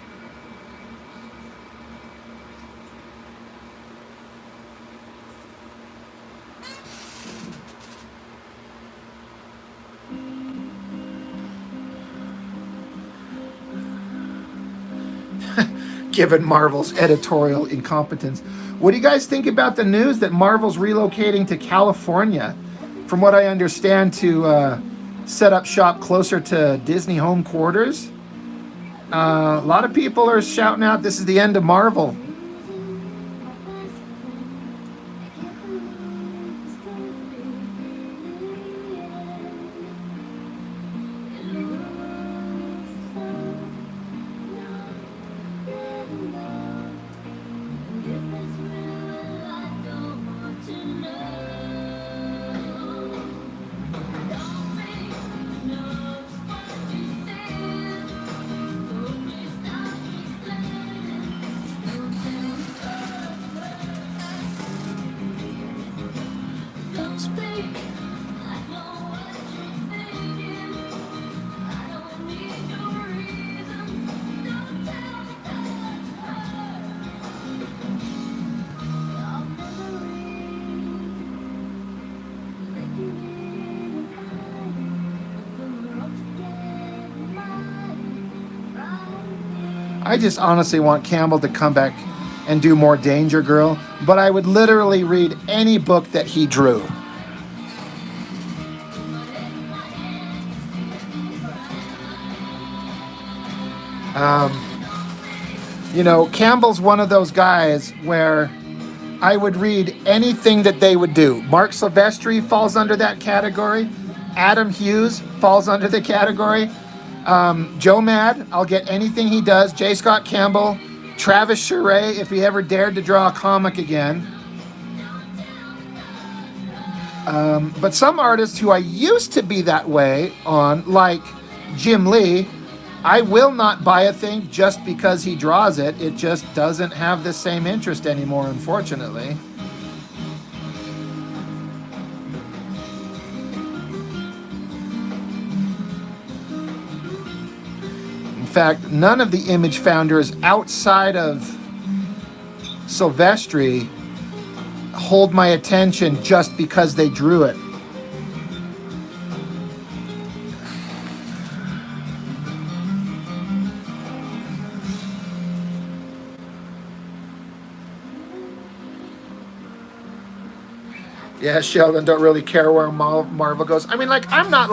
Given Marvel's editorial incompetence. What do you guys think about the news that Marvel's relocating to California? From what I understand, to set up shop closer to Disney home quarters. A lot of people are shouting out this is the end of Marvel. I just honestly want Campbell to come back and do more Danger Girl, but I would literally read any book that he drew. Campbell's one of those guys where I would read anything that they would do. Mark Silvestri falls under that category. Adam Hughes falls under the category. Joe Mad, I'll get anything he does. J. Scott Campbell, Travis Charest, if he ever dared to draw a comic again. But some artists who I used to be that way on, like Jim Lee, I will not buy a thing just because he draws it. It just doesn't have the same interest anymore, unfortunately. In fact, none of the Image founders outside of Silvestri hold my attention just because they drew it. Yeah, Sheldon, don't really care where Marvel goes. I mean, I'm not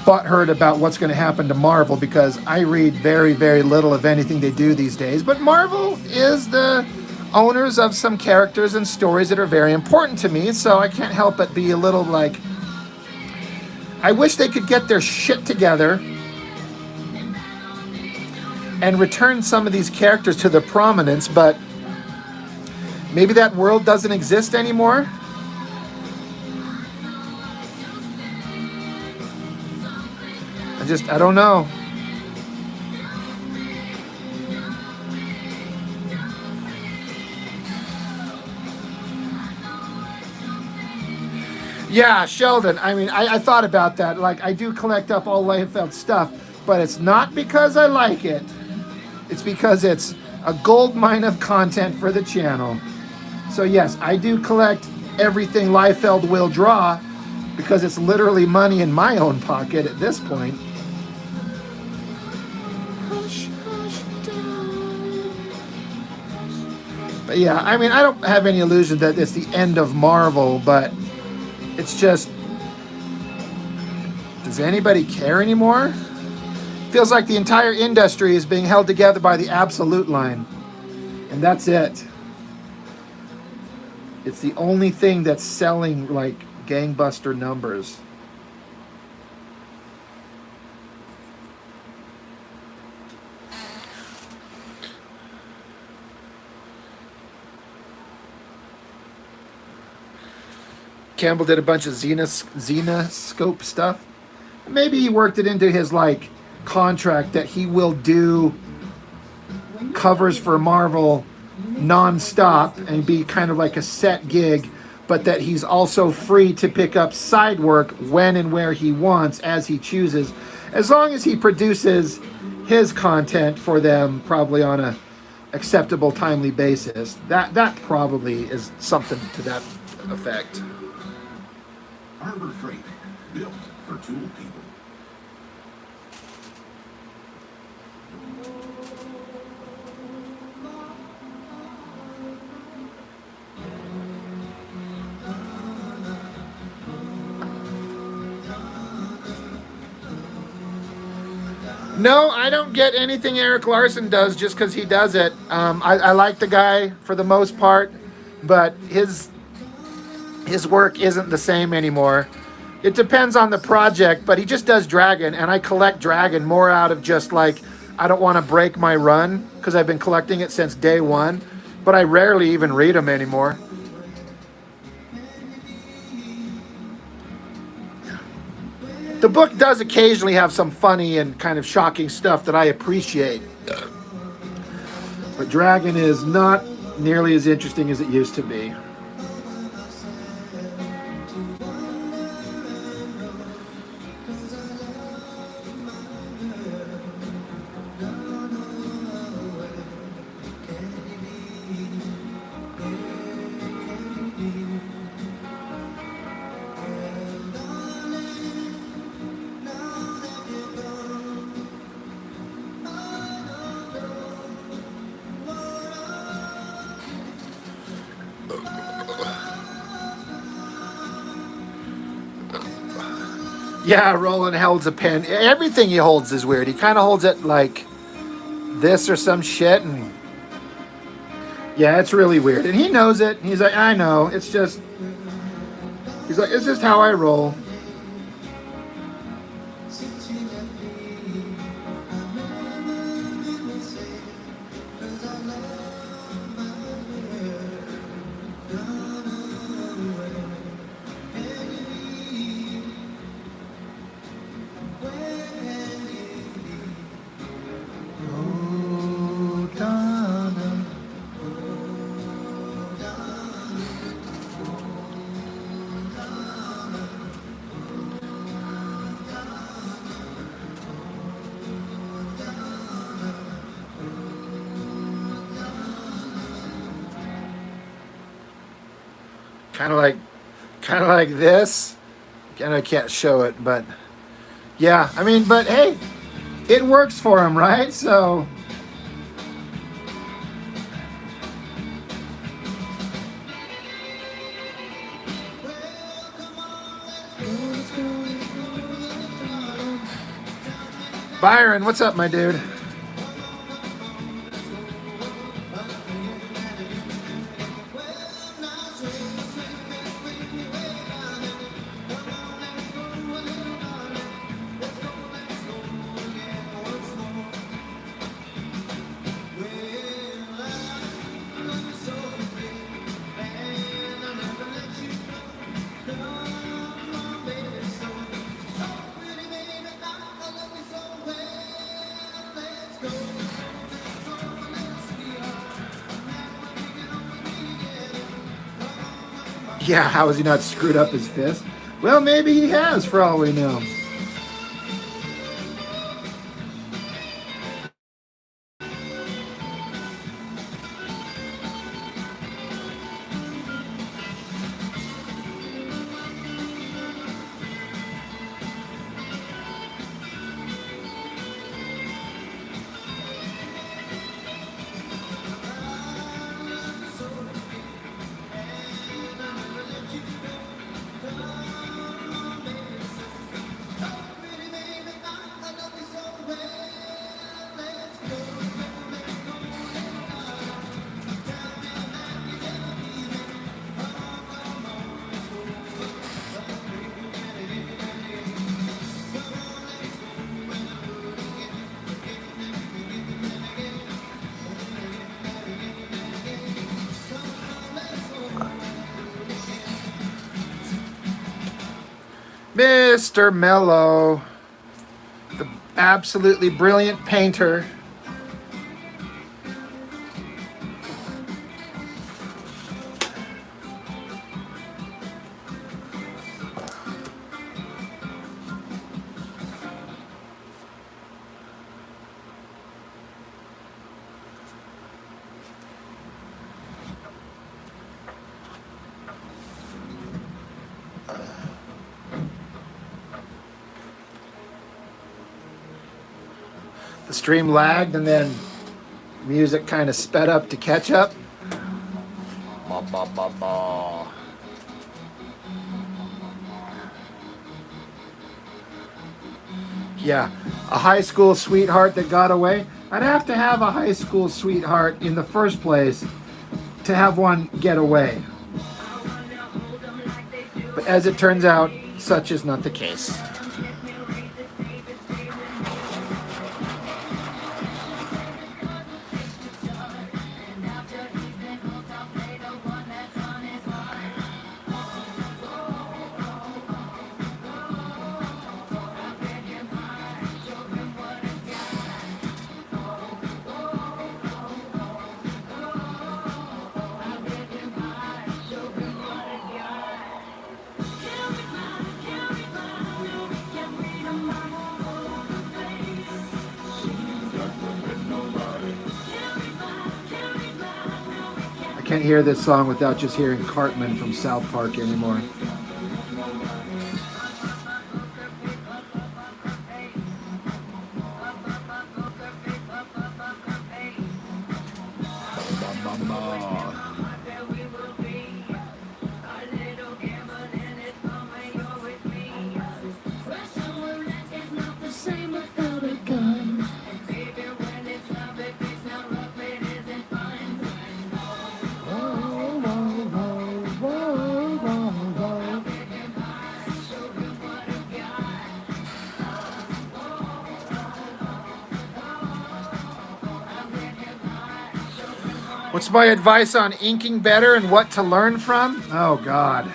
butthurt about what's going to happen to Marvel because I read very, very little of anything they do these days. But Marvel is the owners of some characters and stories that are very important to me, so I can't help but be a little I wish they could get their shit together and return some of these characters to their prominence, but maybe that world doesn't exist anymore. I don't know. Yeah, Sheldon. I mean, I thought about that. I do collect up all Liefeld stuff, but it's not because I like it. It's because it's a gold mine of content for the channel. So yes, I do collect everything Liefeld will draw because it's literally money in my own pocket at this point. But yeah, I mean, I don't have any illusion that it's the end of Marvel, but it's just, does anybody care anymore? Feels like the entire industry is being held together by the Absolute line, and that's it. It's the only thing that's selling gangbuster numbers. Campbell did a bunch of Xenoscope stuff. Maybe he worked it into his contract that he will do covers for Marvel non-stop and be kind of like a set gig but that he's also free to pick up side work when and where he wants, as he chooses, as long as he produces his content for them, probably on a acceptable, timely basis. That probably is something to that effect. Harbor Freight, built for tool people. No, I don't get anything Eric Larson does just because he does it. I like the guy for the most part, but his work isn't the same anymore. It depends on the project, but he just does Dragon, and I collect Dragon more out of just like, I don't want to break my run because I've been collecting it since day one, but I rarely even read them anymore. The book does occasionally have some funny and kind of shocking stuff that I appreciate. But Dragon is not nearly as interesting as it used to be. Yeah, Roland holds a pen. Everything he holds is weird. He kind of holds it like this or some shit, and yeah, it's really weird. And he knows it. He's like, I know. It's just, he's like, it's just how I roll. Kind of like this. And I can't show it, but yeah, I mean, but hey, it works for him, right? So Byron, what's up, my dude? Yeah, how has he not screwed up his fist? Well, maybe he has, for all we know. Mr. Mello, the absolutely brilliant painter. the stream lagged and then music kind of sped up to catch up. Ba, ba, ba, ba. Yeah, a high school sweetheart that got away. I'd have to have a high school sweetheart in the first place to have one get away. But as it turns out, such is not the case. I can't hear this song without just hearing Cartman from South Park anymore. What's my advice on inking better and what to learn from? Oh, God.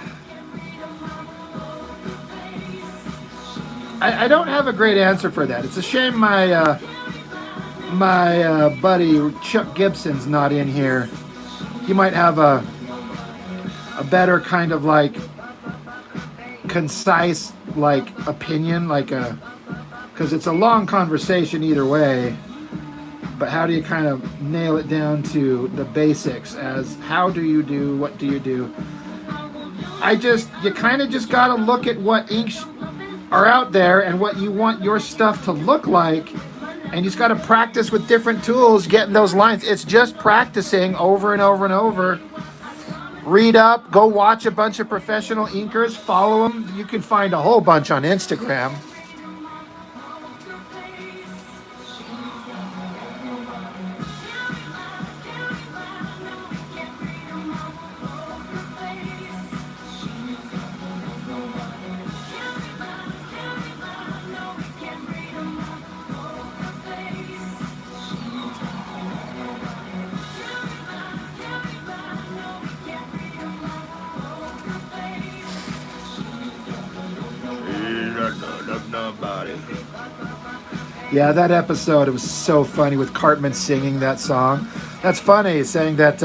I don't have a great answer for that. It's a shame my buddy Chuck Gibson's not in here. He might have a better kind of like concise like opinion, like a, because it's a long conversation either way. But how do you kind of nail it down to the basics as how do you do, what do you do? You kind of just got to look at what inks are out there and what you want your stuff to look like. And you just got to practice with different tools, getting those lines. It's just practicing over and over and over. Read up, go watch a bunch of professional inkers, follow them. You can find a whole bunch on Instagram. Yeah, that episode, it was so funny with Cartman singing that song. That's funny, saying that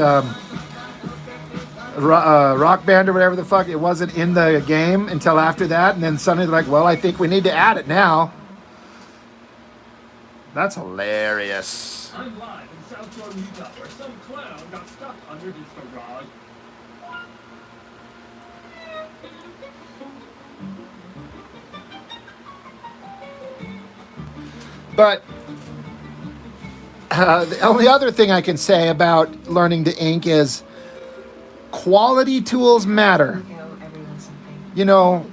Rock Band or whatever the fuck, it wasn't in the game until after that, and then suddenly they're like, well, I think we need to add it now. That's hilarious. I'm live in South Shore, Utah, where some clown got stuck under his garage. But the only other thing I can say about learning to ink is quality tools matter. You know,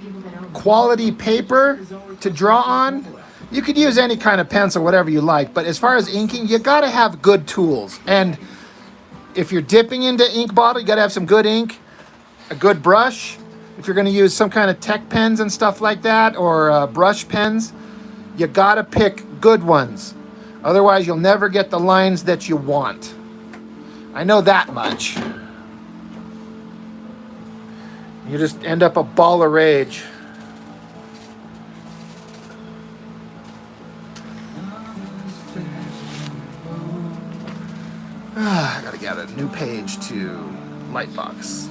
quality paper to draw on. You could use any kind of pencil, whatever you like. But as far as inking, you got to have good tools. And if you're dipping into ink bottle, you got to have some good ink, a good brush. If you're going to use some kind of tech pens and stuff like that, or brush pens, you got to pick good ones. Otherwise, you'll never get the lines that you want. I know that much. You just end up a ball of rage. I gotta get a new page to Lightbox.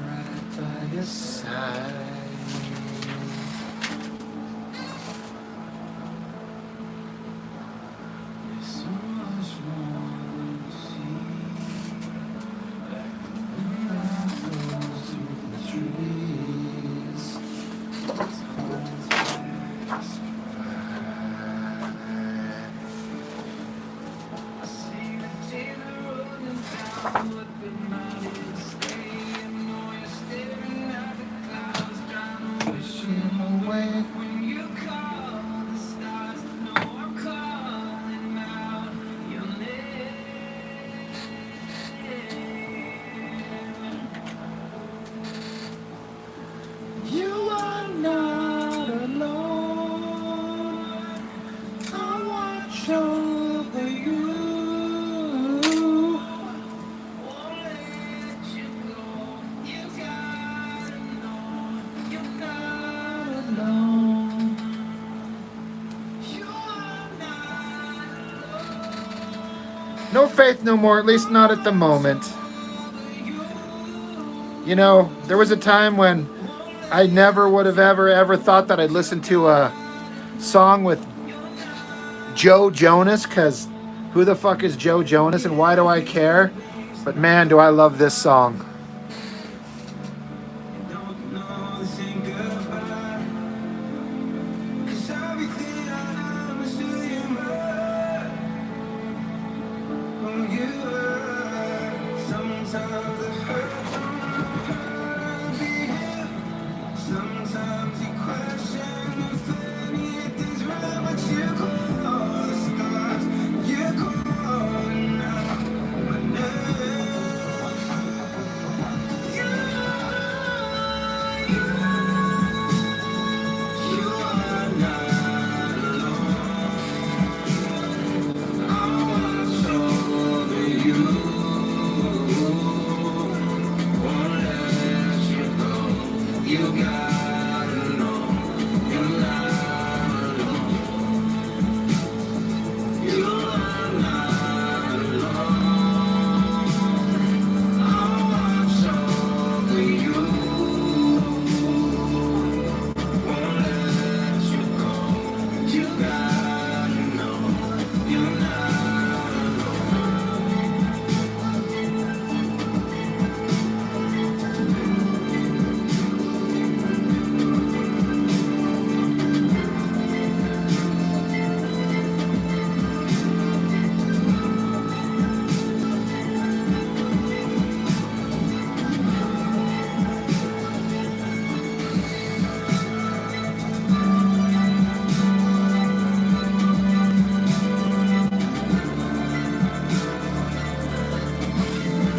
Right by your side. Wishing away. You are not alone. I watch over you. Won't let you go. You gotta know you're not alone. You are not alone. No faith no more, at least not at the moment. You know, there was a time when I never would have ever thought that I'd listen to a song with Joe Jonas, because who the fuck is Joe Jonas and why do I care? But man, do I love this song.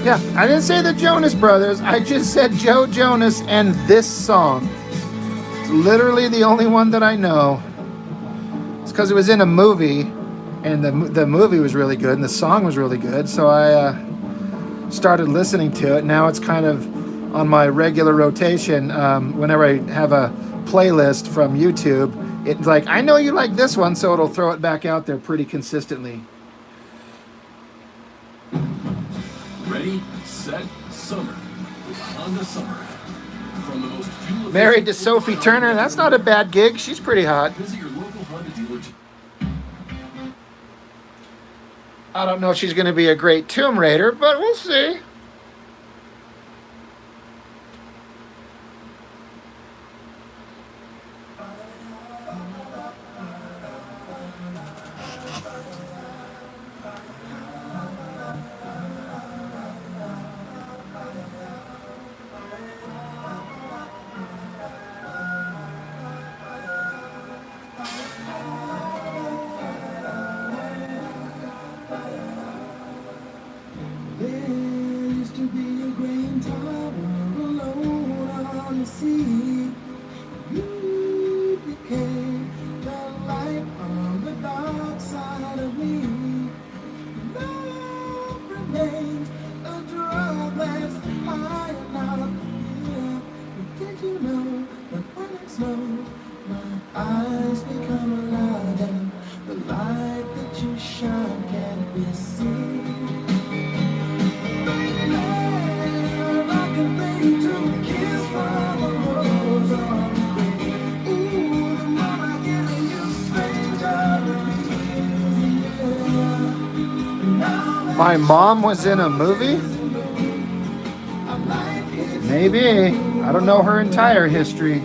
Yeah, I didn't say the Jonas Brothers. I just said Joe Jonas and this song. It's literally the only one that I know. It's because it was in a movie, and the movie was really good, and the song was really good. So I started listening to it. Now it's kind of on my regular rotation. Whenever I have a playlist from YouTube, it's like, I know you like this one, so it'll throw it back out there pretty consistently. Ready, set, summer. Honda Summer. From the most fuel Married to Sophie Turner. That's not a bad gig. She's pretty hot. Visit your local Honda dealer. I don't know if she's going to be a great Tomb Raider, but we'll see. My mom was in a movie? Maybe. I don't know her entire history.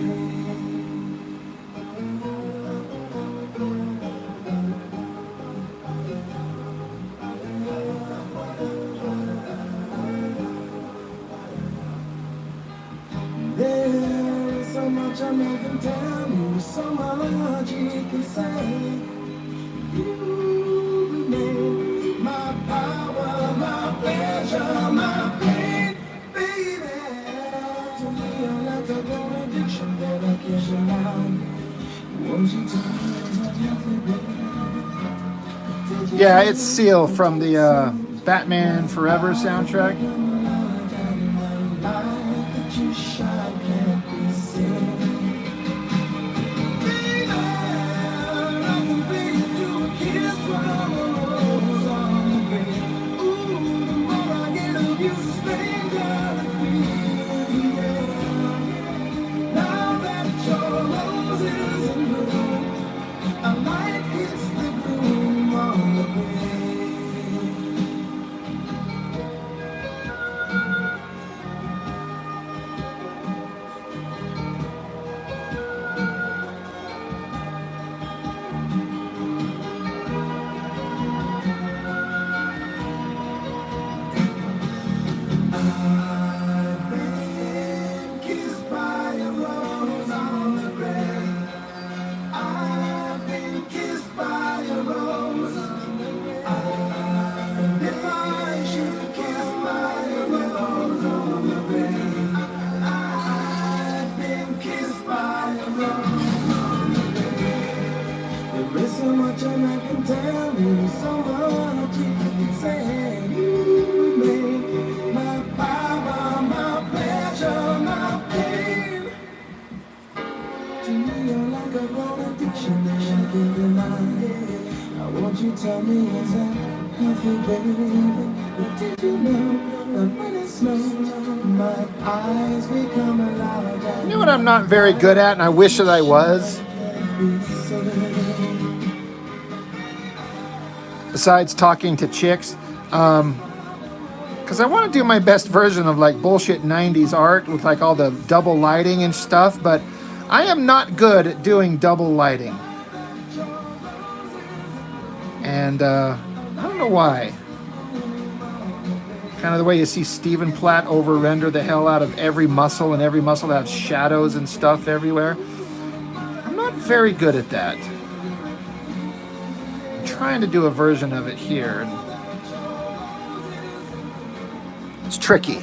much I can tell you, so much you can say. You remain my power, my pleasure, my pain, baby. To me, you're like a grown addiction that I can't deny. Won't you tell me it's healthy, baby? Yeah, it's Seal from the Batman Forever soundtrack. So much and I can tell you, so much you can say. You make my power, my pleasure, my pain. To me, you're like a grown addiction that I can't deny. I want you to tell me, is that healthy, baby? But did you know that when it snows, my eyes become alive? You know what I'm not very good at, and I wish that I was? Besides talking to chicks, because I want to do my best version of like bullshit 90s art with like all the double lighting and stuff, but I am not good at doing double lighting. And I don't know why. Kind of the way you see Stephen Platt over-render the hell out of every muscle, and every muscle has shadows and stuff everywhere. I'm not very good at that. Trying to do a version of it here. It's tricky.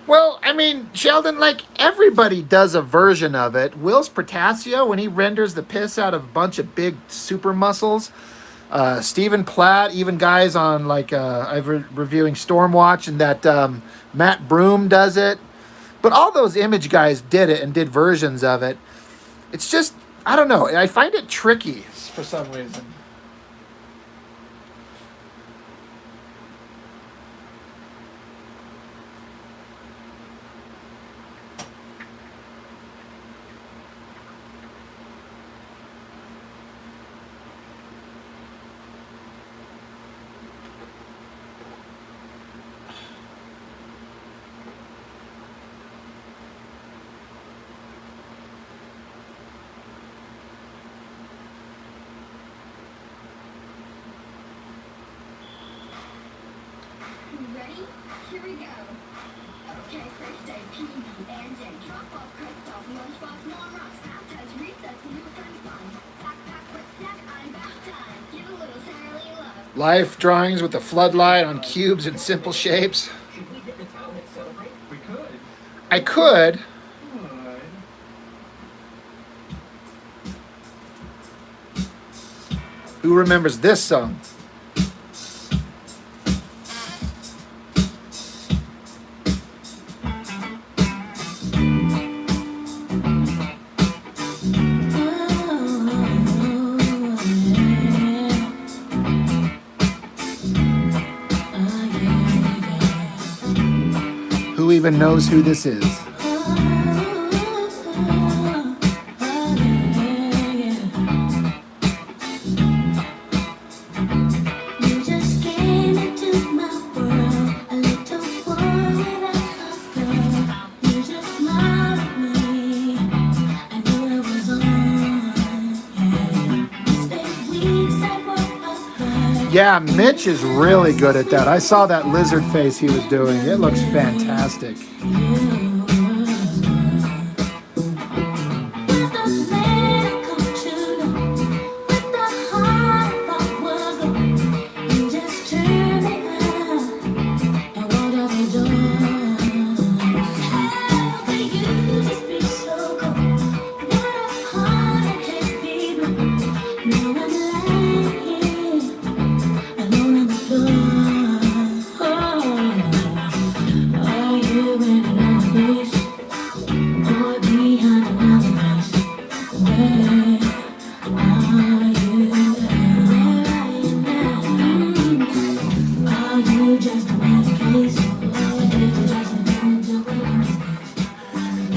Well, I mean, Sheldon, like, everybody does a version of it. Will's Protasio, when he renders the piss out of a bunch of big super muscles. Stephen Platt, even guys on, like, I've reviewing Stormwatch, and that Matt Broom does it. But all those image guys did it and did versions of it. It's just, I don't know. I find it tricky for some reason. Ready? Here we go. Okay, first day, PV, engine, drop off, Christoph, lunchbox, more rocks, baptize, recess, new friend fun. Backpack, quick snack, I'm back time. Give a little Sally love. Life drawings with the floodlight on cubes and simple shapes. Should we get the town and celebrate? We could. I could. Who remembers this song? even knows who this is. You just came into my world, a little boy without a girl. You just smiled at me, I knew it was on. Spent weeks that were apart. Yeah, Mitch is really good at that. I saw that lizard face he was doing. It looks fantastic.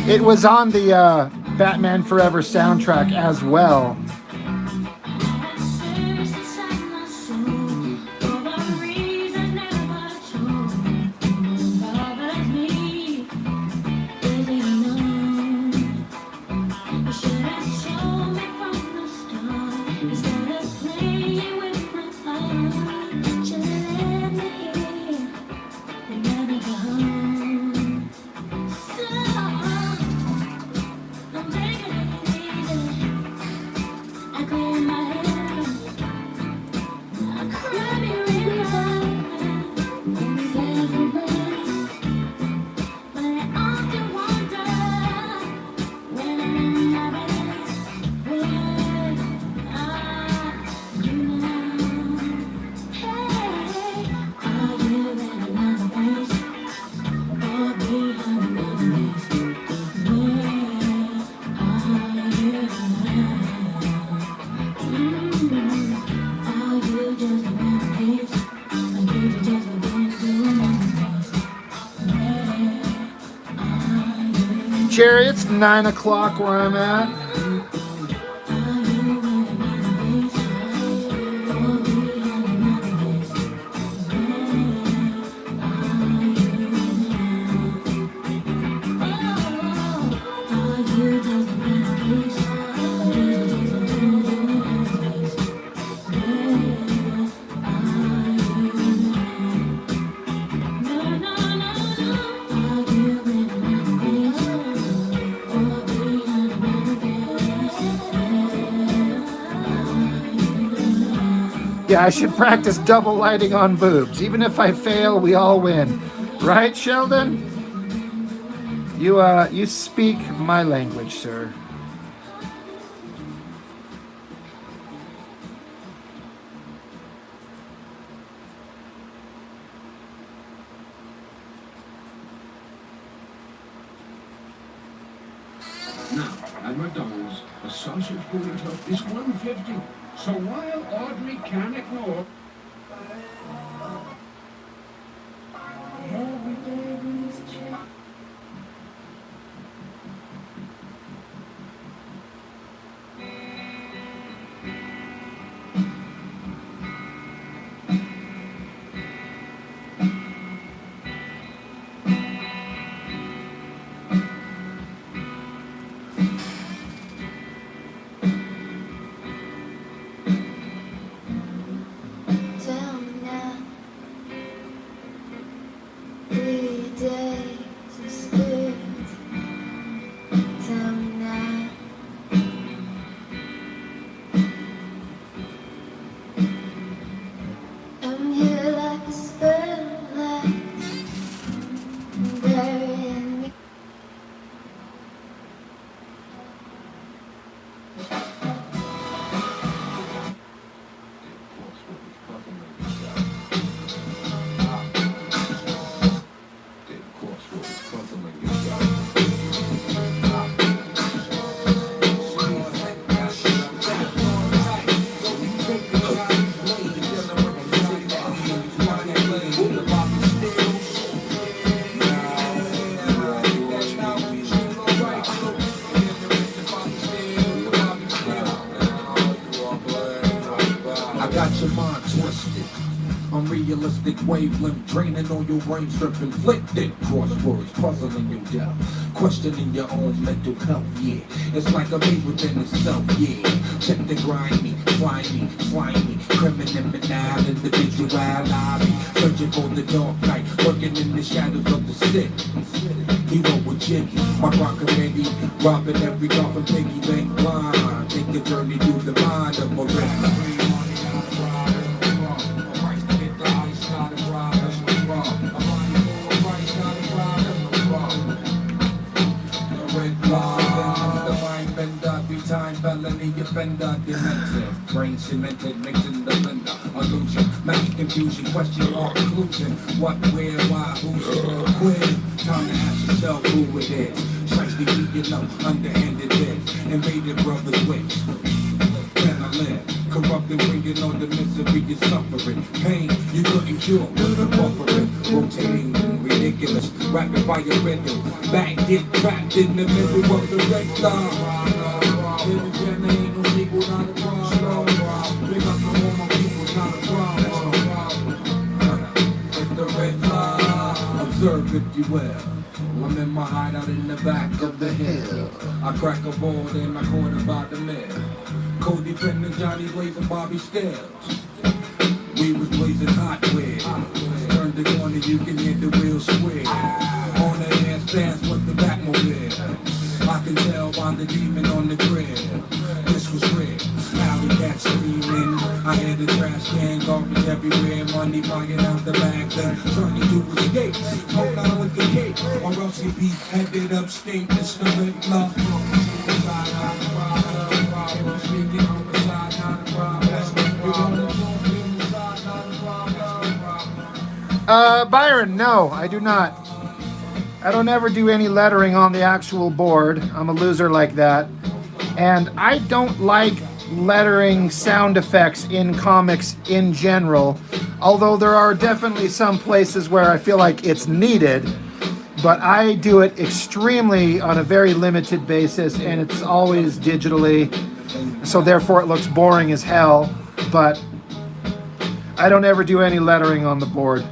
It was on the Batman Forever soundtrack as well. Jerry, it's 9 o'clock where I'm at. Yeah, I should practice double lighting on boobs. Even if I fail, we all win. Right, Sheldon? You speak my language, sir. Now, at McDonald's, a sausage burrito is $1.50. So while Audrey can ignore... Every day brings change. Tell me now, your mind twisted. Unrealistic wavelength draining on your brain, strip inflicted. Crosswords puzzling you down, questioning your own mental health. Yeah, it's like a me within itself. Yeah, check the grimy, slimy, criminal individuality, searching for the dark night, lurking in the shadows of the city. Hero with Jiggy, my rock committee, robbing every coffin, piggy bank blind. Take a journey through the mind of a red. Felony offender, demented, brain cemented, mixing the blender, illusion, mass confusion, question or conclusion, what, where, why, who's quit, time to ask yourself who it is, strikes the heat, you know, underhanded this, invaded brothers' ways, can I live, corrupting, bringing on the misery and suffering, pain you couldn't cure, with the buffering, rotating, ridiculous, rapid fire rhythm, back get trapped in the middle of the red line. Observe if you will. I'm in my hideout in the back of the hill. I crack a board and I corner by the mill. Codependent Johnny blazing Bobby Stills. We was blazing hot with. Turn the corner, you can hear the wheels square. On the ass fast with the Batmobile. I can tell by the demon on the grill. This was real. Alley cats screaming. I had the trash can, garbage everywhere, money flying out the bags and trying to escape. Hold on with the cake, or else you be headed upstate. It's the red love. Byron, no, I do not. I don't ever do any lettering on the actual board. I'm a loser like that. And I don't like lettering sound effects in comics in general, although there are definitely some places where I feel like it's needed, but I do it extremely on a very limited basis, and it's always digitally, so therefore it looks boring as hell, but I don't ever do any lettering on the board.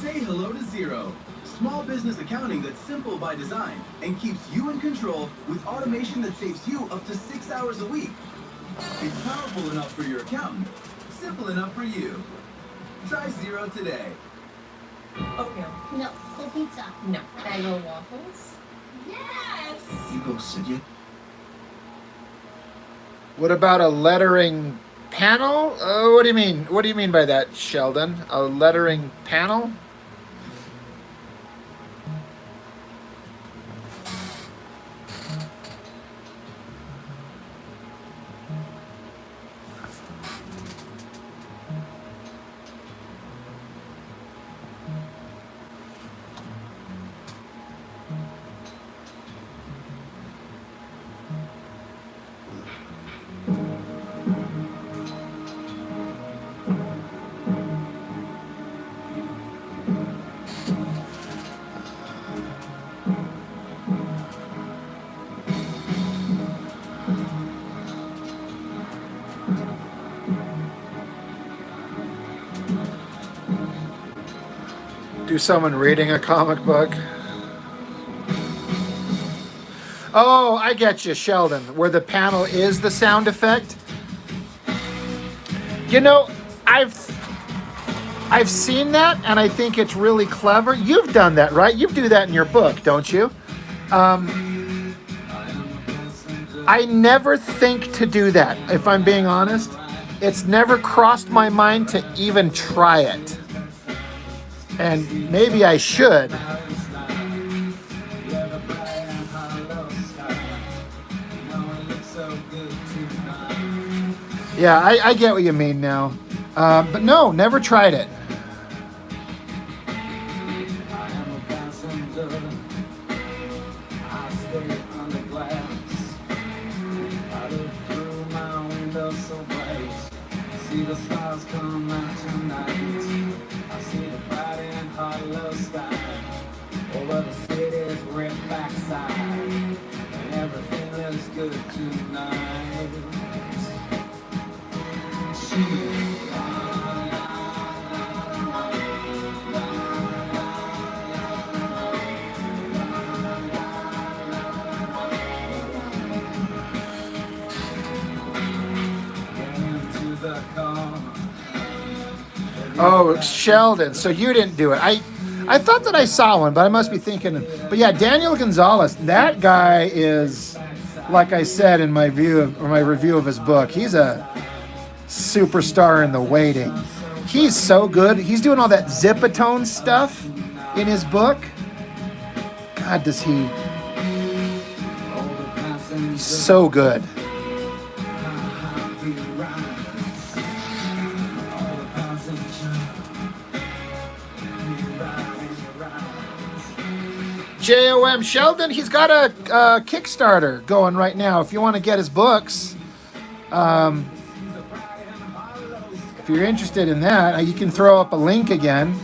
Say hello to Zero. Small business accounting that's simple by design and keeps you in control with automation that saves you up to 6 hours a week. It's powerful enough for your accountant, simple enough for you. Try Zero today. Oatmeal. No, cold pizza. No. Bagel waffles? Yes! You go sit you. What about a lettering panel? What do you mean? What do you mean by that, Sheldon? A lettering panel? Do someone reading a comic book? Oh, I get you, Sheldon, where the panel is the sound effect. You know, I've seen that, and I think it's really clever. You've done that, right? You do that in your book, don't you? I never think to do that, if I'm being honest. It's never crossed my mind to even try it. And maybe I should. Yeah, I get what you mean now. But no, never tried it. I am a passenger. I stay under glass. I look through my window so bright. See the stars come out tonight. I see the bright and hollow sky over the city's ripped backside. And everything looks good tonight. Into the car. Oh, Sheldon. So you didn't do it. I thought that I saw one, but I must be thinking. But yeah, Daniel Gonzalez. That guy is, like I said in my review of his book, he's a superstar in the waiting. He's so good. He's doing all that Zipatone stuff in his book. God, does he? He's so good. JOM Sheldon, he's got a Kickstarter going right now. If you want to get his books, if you're interested in that, you can throw up a link again.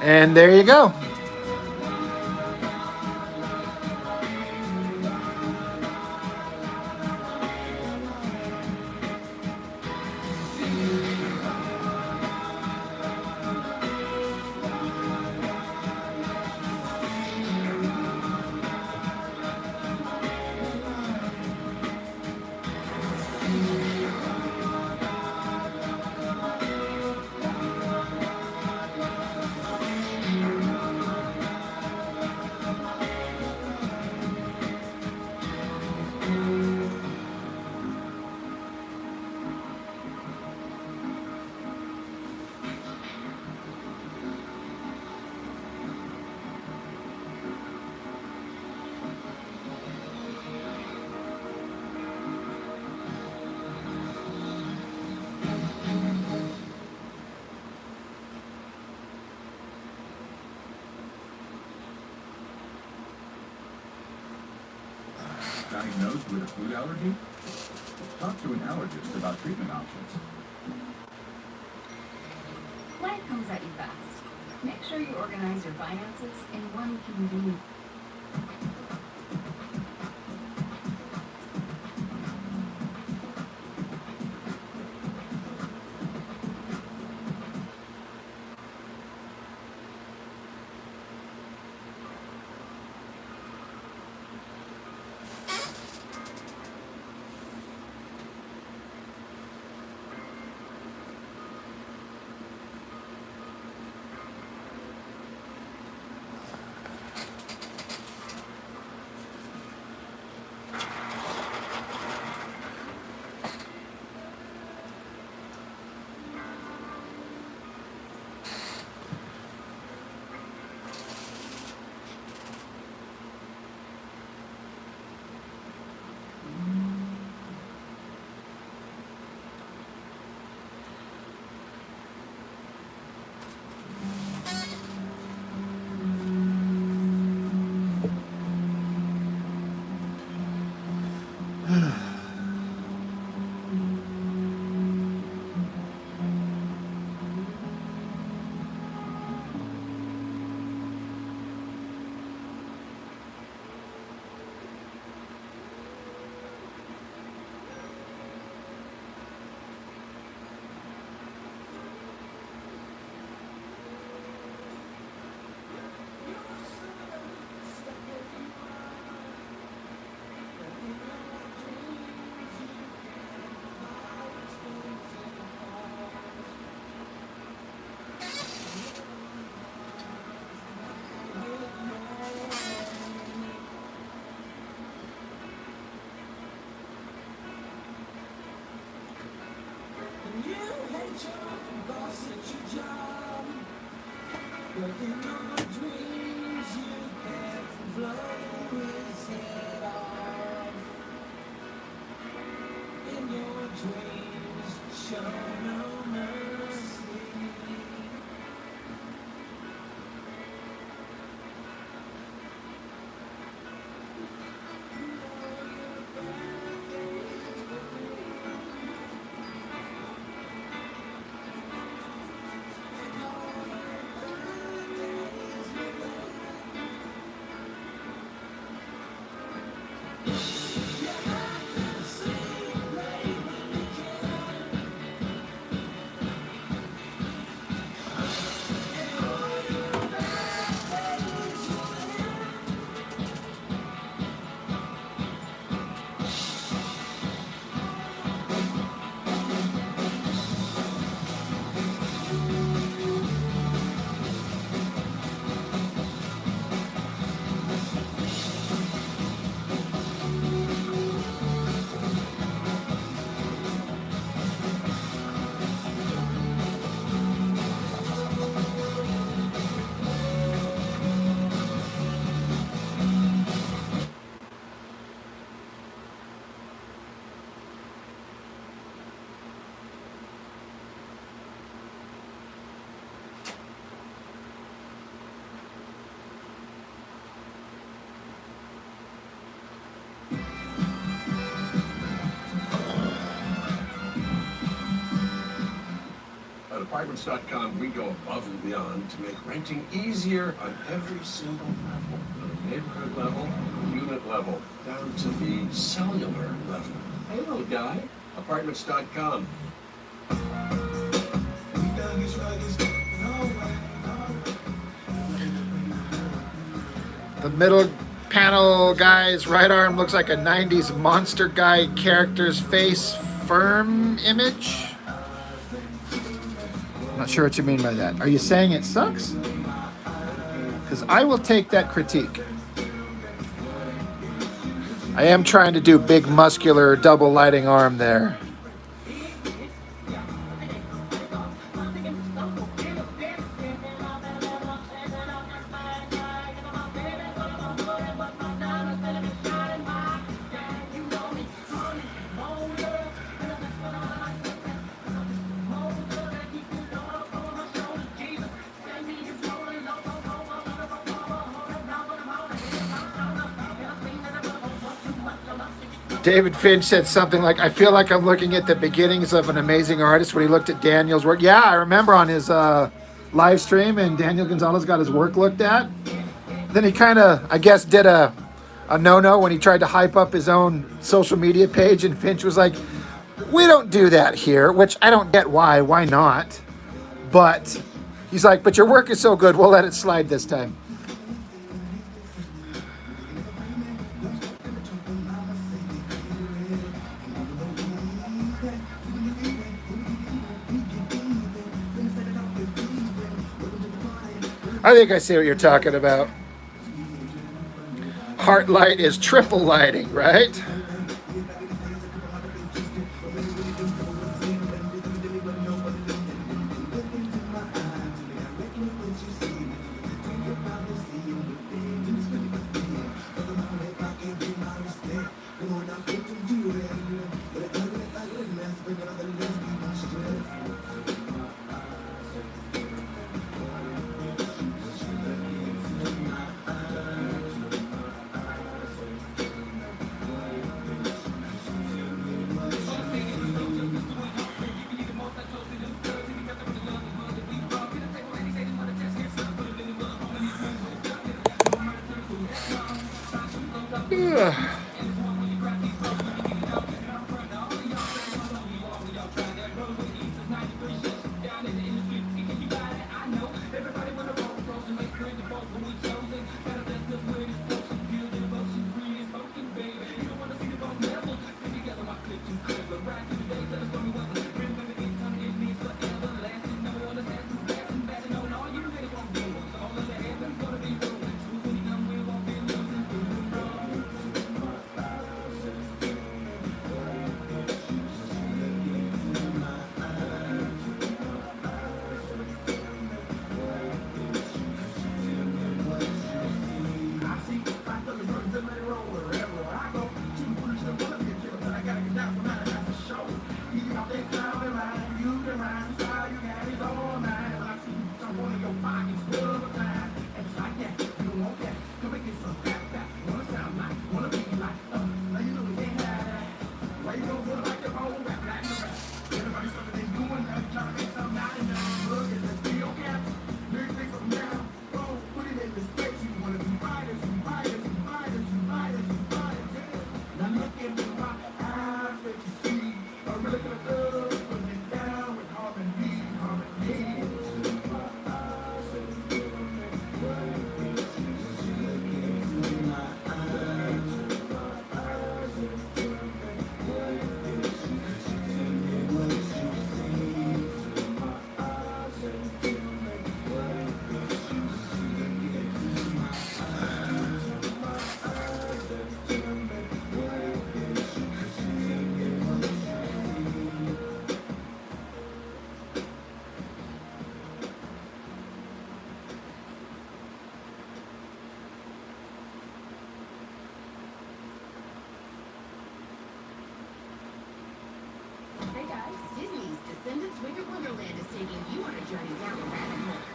And there you go. Diagnosed with a food allergy? Talk to an allergist about treatment options. Life comes at you fast. Make sure you organize your finances in one convenient. Working on my dreams, you can blow his head off. In your dreams, show no mercy. At Apartments.com, we go above and beyond to make renting easier on every single level. From the neighborhood level, unit level, down to the cellular level. Hey, little guy, Apartments.com. The middle panel guy's right arm looks like a 90s monster guy character's face firm image. Not sure what you mean by that. Are you saying it sucks? Because I will take that critique. I am trying to do big muscular double lighting arm there. David Finch said something like, I feel like I'm looking at the beginnings of an amazing artist when he looked at Daniel's work. Yeah, I remember on his live stream, and Daniel Gonzalez got his work looked at. Then he kind of, I guess, did a no-no when he tried to hype up his own social media page, and Finch was like, we don't do that here, which I don't get why not? But he's like, but your work is so good, we'll let it slide this time. I think I see what you're talking about. Heart light is triple lighting, right?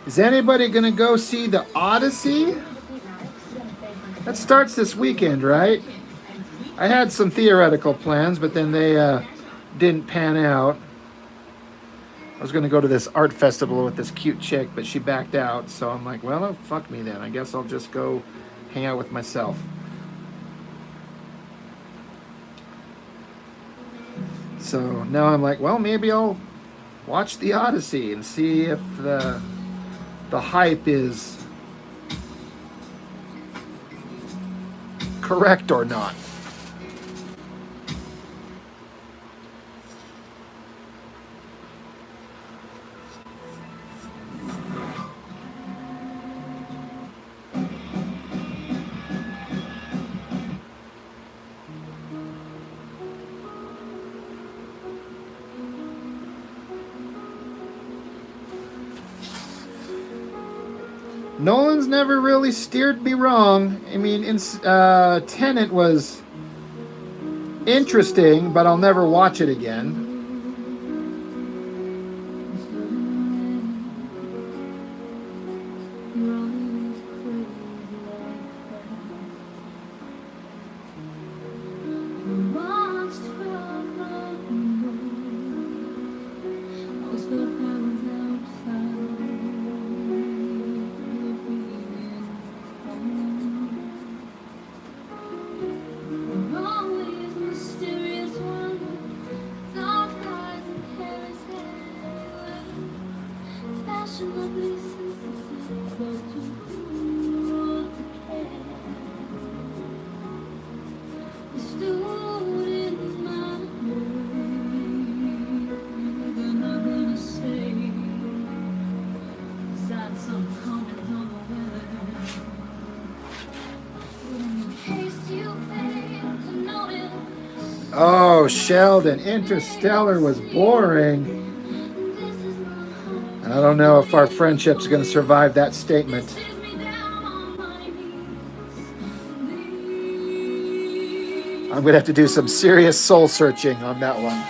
Is anybody gonna go see the Odyssey? That starts this weekend, right? I had some theoretical plans, but then they didn't pan out. I was gonna go to this art festival with this cute chick, but she backed out. So I'm like, well, oh, fuck me then. I guess I'll just go hang out with myself. So now I'm like, well, maybe I'll watch the Odyssey and see if the hype is correct or not. Nolan's never really steered me wrong. I mean, Tenet was interesting, but I'll never watch it again. Oh, Sheldon, Interstellar was boring. And I don't know if our friendship's going to survive that statement. I'm going to have to do some serious soul searching on that one.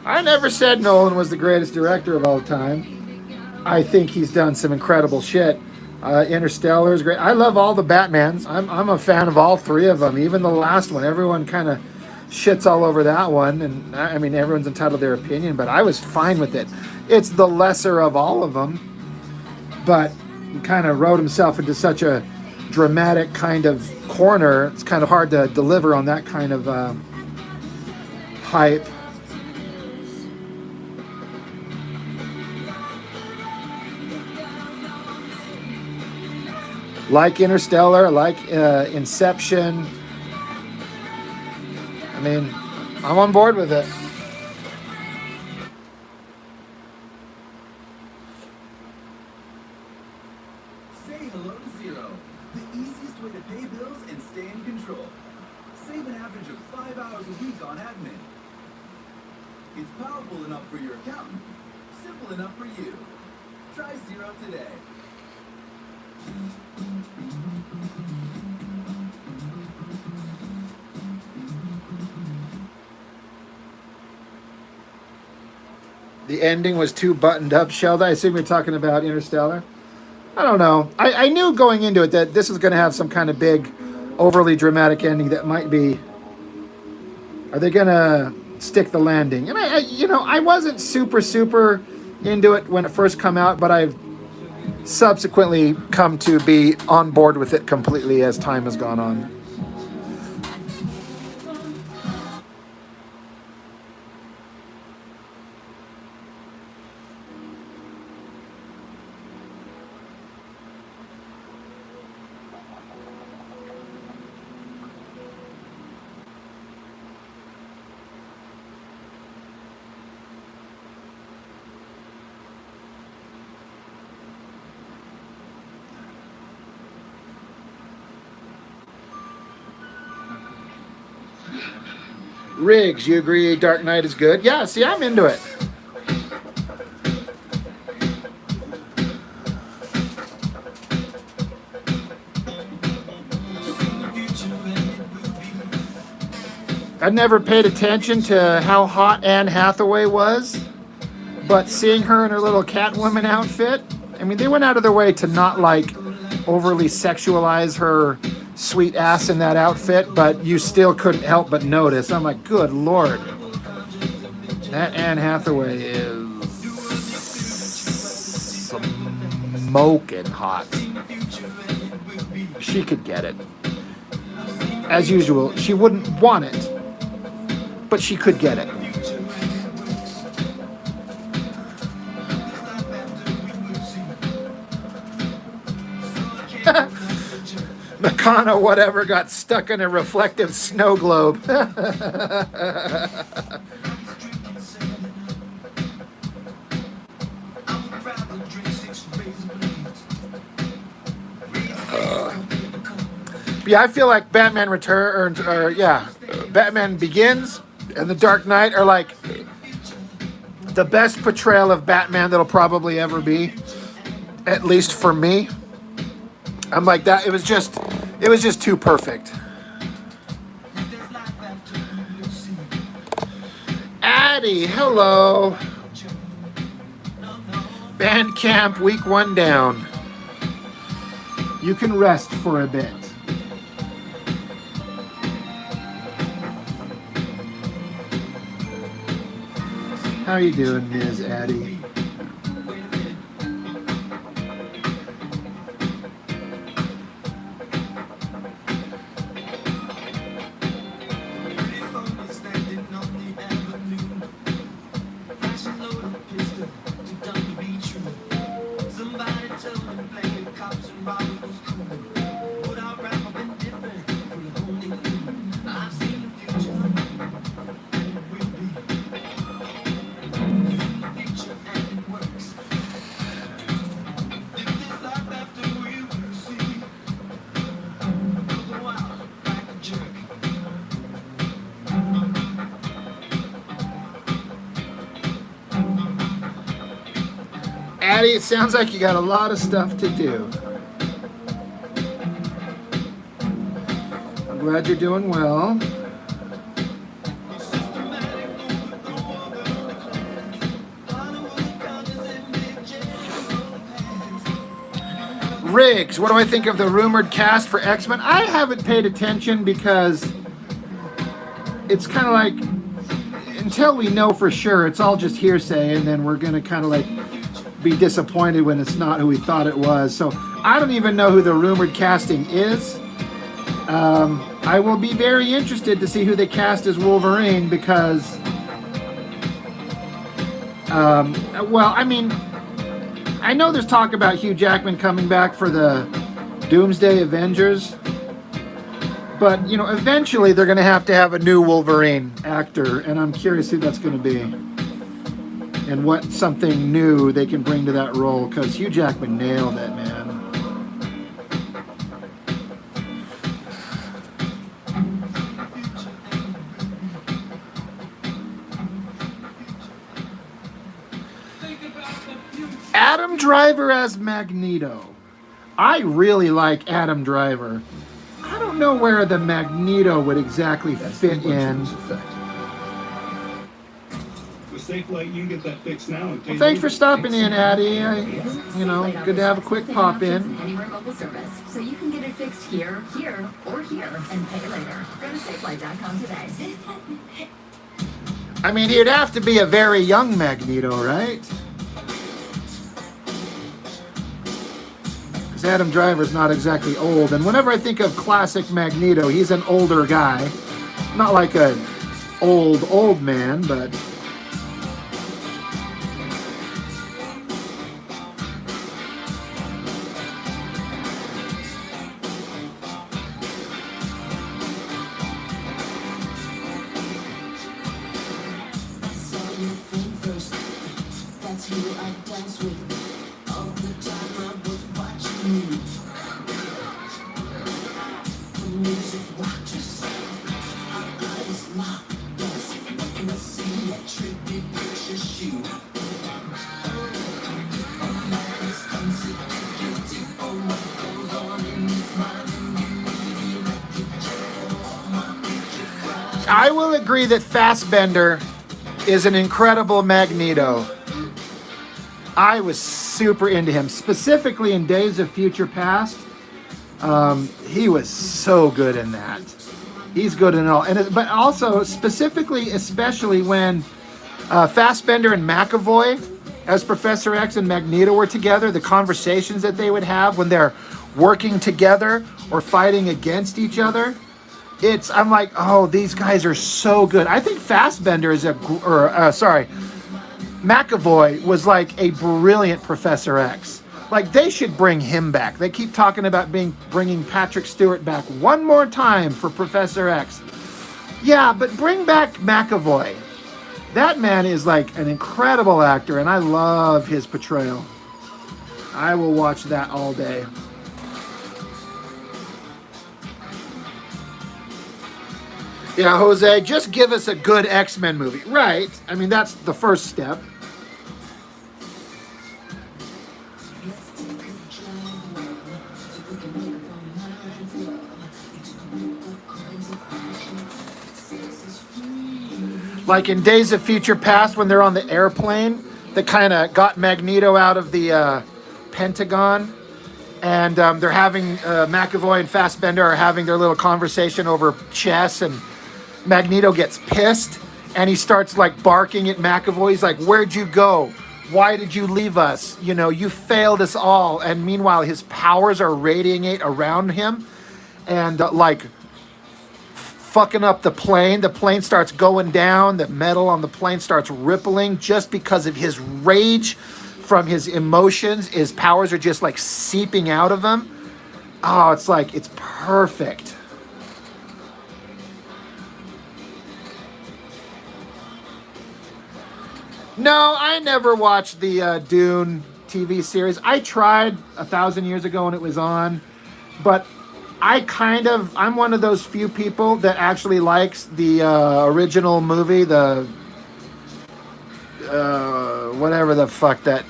I never said Nolan was the greatest director of all time. I think he's done some incredible shit. Interstellar is great. I love all the Batmans. I'm a fan of all three of them, even the last one. Everyone kind of shits all over that one, and I mean, everyone's entitled to their opinion, but I was fine with it. It's the lesser of all of them, but he kind of wrote himself into such a dramatic kind of corner. It's kind of hard to deliver on that kind of hype. Like Interstellar, like Inception. I mean, I'm on board with it. Say hello to Zero, the easiest way to pay bills and stay in control. Save an average of 5 hours a week on admin. It's powerful enough for your accountant, simple enough for you. Try Zero today. The ending was too buttoned up, Sheldon. I assume you're talking about Interstellar. I don't know. I knew going into it that this was going to have some kind of big, overly dramatic ending that might be. Are they going to stick the landing? And I wasn't super into it when it first came out, but I've subsequently come to be on board with it completely as time has gone on. Riggs, you agree Dark Knight is good? Yeah, see, I'm into it. I never paid attention to how hot Anne Hathaway was, but seeing her in her little Catwoman outfit, I mean, they went out of their way to not like overly sexualize her sweet ass in that outfit, but you still couldn't help but notice. I'm like, good Lord. That Anne Hathaway is smoking hot. She could get it. As usual, she wouldn't want it, but she could get it. Nakano, whatever, got stuck in a reflective snow globe. Yeah, I feel like Batman Returns, Batman Begins and The Dark Knight are like the best portrayal of Batman that'll probably ever be, at least for me. I'm like that. It was just too perfect. Addie, hello. Bandcamp week 1 down. You can rest for a bit. How you doing, Ms. Addie? Addie, it sounds like you got a lot of stuff to do. I'm glad you're doing well. Riggs, what do I think of the rumored cast for X-Men? I haven't paid attention because it's kind of like, until we know for sure, it's all just hearsay, and then we're going to kind of like be disappointed when it's not who we thought it was. So I don't even know who the rumored casting is. I will be very interested to see who they cast as Wolverine because, well, I mean, I know there's talk about Hugh Jackman coming back for the Doomsday Avengers, but, you know, eventually they're going to have a new Wolverine actor, and I'm curious who that's going to be and what something new they can bring to that role, because Hugh Jackman nailed it, man. Adam Driver as Magneto. I really like Adam Driver. I don't know where the Magneto would exactly fit in. Safe Light, you can get that fixed now. And Well, thanks for stopping in, Addie. Good to have a quick pop in. Anywhere mobile service, so you can get it fixed here, or here, and pay later. Go to safelight.com today. I mean, he'd have to be a very young Magneto, right? Because Adam Driver's not exactly old. And whenever I think of classic Magneto, he's an older guy. Not like an old man, but... I will agree that Fassbender is an incredible Magneto. I was super into him, specifically in Days of Future Past. He was so good in that. He's good in all, but also specifically, especially when Fassbender and McAvoy as Professor X and Magneto were together, the conversations that they would have when they're working together or fighting against each other. I'm like, oh, these guys are so good. I think Fassbender is McAvoy was like a brilliant Professor X. Like, they should bring him back. They keep talking about bringing Patrick Stewart back one more time for Professor X. Yeah, but bring back McAvoy. That man is like an incredible actor, and I love his portrayal. I will watch that all day. Yeah, Jose, just give us a good X-Men movie. Right. I mean, that's the first step. Like in Days of Future Past, when they're on the airplane that kind of got Magneto out of the Pentagon, and they're having McAvoy and Fassbender are having their little conversation over chess, and Magneto gets pissed and he starts like barking at McAvoy. He's like, "Where'd you go? Why did you leave us? You know, you failed us all." And meanwhile, his powers are radiate around him and fucking up the plane. The plane starts going down. The metal on the plane starts rippling just because of his rage from his emotions. His powers are just like seeping out of him. Oh, it's perfect. No, I never watched the Dune TV series. I tried 1,000 years ago when it was on, but I'm one of those few people that actually likes the original movie, the whatever the fuck that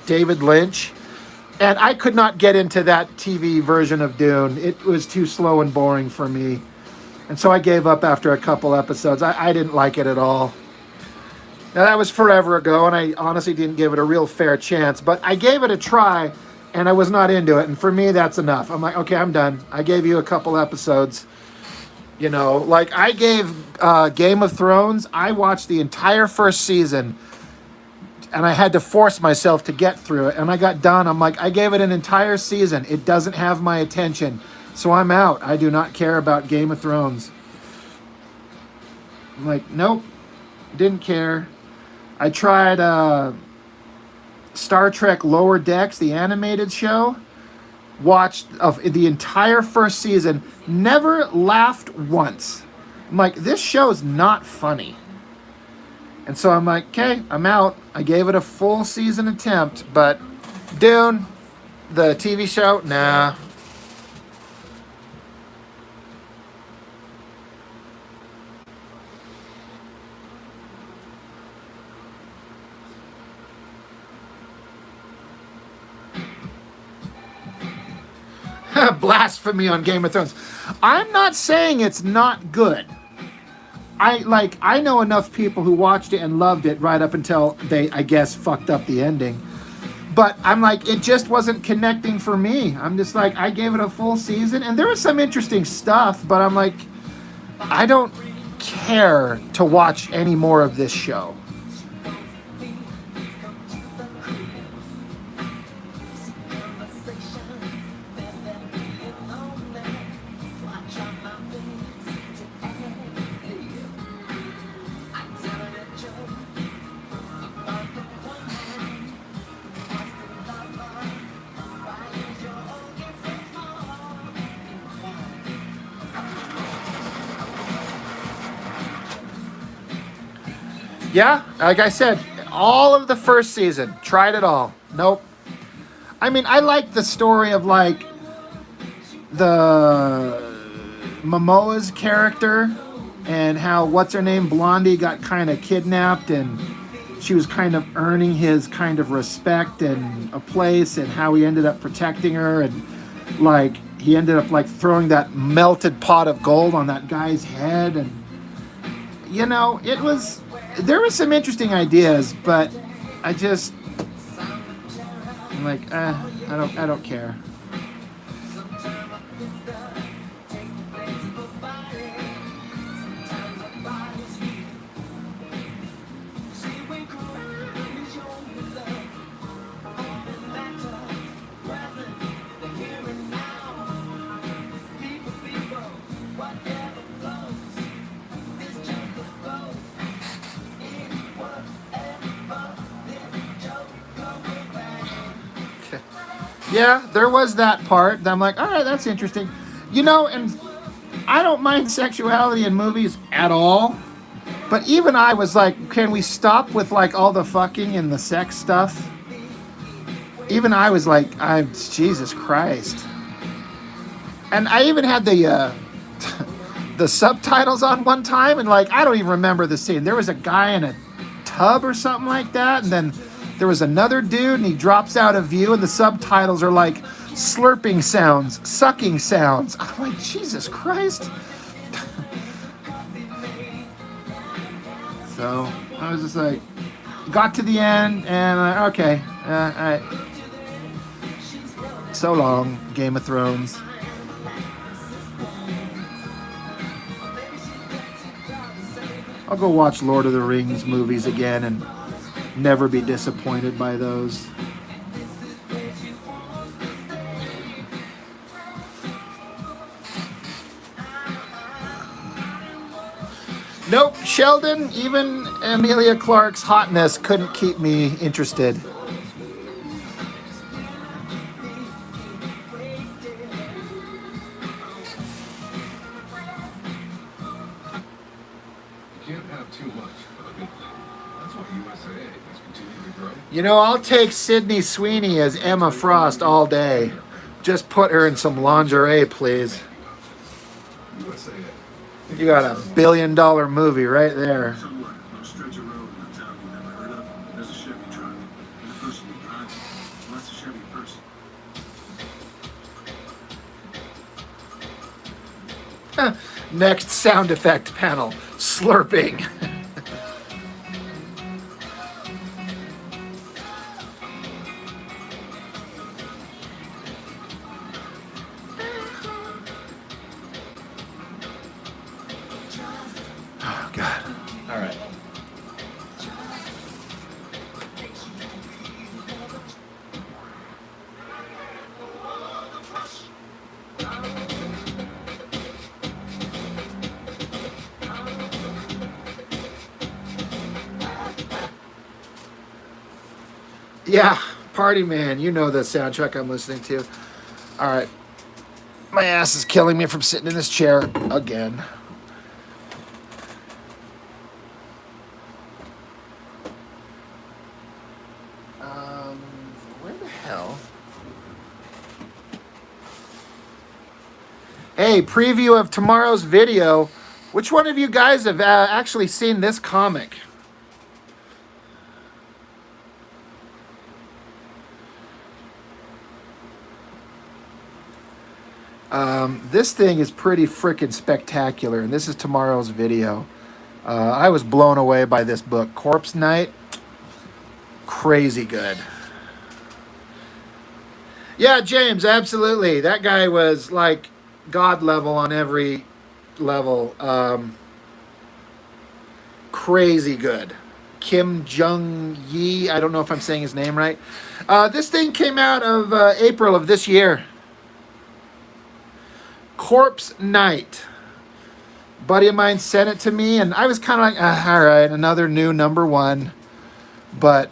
David Lynch, and I could not get into that TV version of Dune. It was too slow and boring for me, and so I gave up after a couple episodes. I didn't like it at all. Now, that was forever ago, and I honestly didn't give it a real fair chance, but I gave it a try, and I was not into it, and for me, that's enough. I'm like, okay, I'm done. I gave you a couple episodes. You know, like I gave Game of Thrones, I watched the entire first season, and I had to force myself to get through it, and I got done. I'm like, I gave it an entire season. It doesn't have my attention, so I'm out. I do not care about Game of Thrones. I'm like, nope, didn't care. I tried Star Trek Lower Decks, the animated show. Watched the entire first season. Never laughed once. I'm like, this show's not funny. And so I'm like, okay, I'm out. I gave it a full season attempt, but Dune, the TV show, nah. Blasphemy on Game of Thrones. I'm not saying it's not good. I know enough people who watched it and loved it right up until they, I guess, fucked up the ending. But I'm like, it just wasn't connecting for me. I'm just like, I gave it a full season, and there was some interesting stuff, but I'm like, I don't care to watch any more of this show. Yeah, like I said, all of the first season, tried it all. Nope. I mean, I like the story of like the Momoa's character and how what's her name, Blondie, got kind of kidnapped and she was kind of earning his kind of respect and a place, and how he ended up protecting her, and like he ended up like throwing that melted pot of gold on that guy's head, and you know, there were some interesting ideas, but I'm like, I don't care. Yeah, there was that part. I'm like, all right, that's interesting. You know, and I don't mind sexuality in movies at all. But even I was like, can we stop with like all the fucking and the sex stuff? Even I was like, Jesus Christ. And I even had the the subtitles on one time, and like I don't even remember the scene. There was a guy in a tub or something like that, and then there was another dude, and he drops out of view, and the subtitles are like slurping sounds, sucking sounds. I'm like, Jesus Christ. So I was just like, got to the end, and okay, so long, Game of Thrones. I'll go watch Lord of the Rings movies again and never be disappointed by those. Nope, Sheldon, even Emilia Clarke's hotness couldn't keep me interested. You know, I'll take Sydney Sweeney as Emma Frost all day. Just put her in some lingerie, please. You got a $1 billion movie right there. Next sound effect panel, slurping. Oh, God. All right. Yeah, Party Man. You know the soundtrack I'm listening to. All right. My ass is killing me from sitting in this chair again. Where the hell? Hey, preview of tomorrow's video. Which one of you guys have actually seen this comic? This thing is pretty freaking spectacular, and this is tomorrow's video. I was blown away by this book, Corpse Night. Crazy good. Yeah, James, absolutely. That guy was like God level on every level. Crazy good. Kim Jung-yi, I don't know if I'm saying his name right. This thing came out of April of this year. Corpse Night. Buddy of mine sent it to me, and I was kind of like, all right, another new number one. But,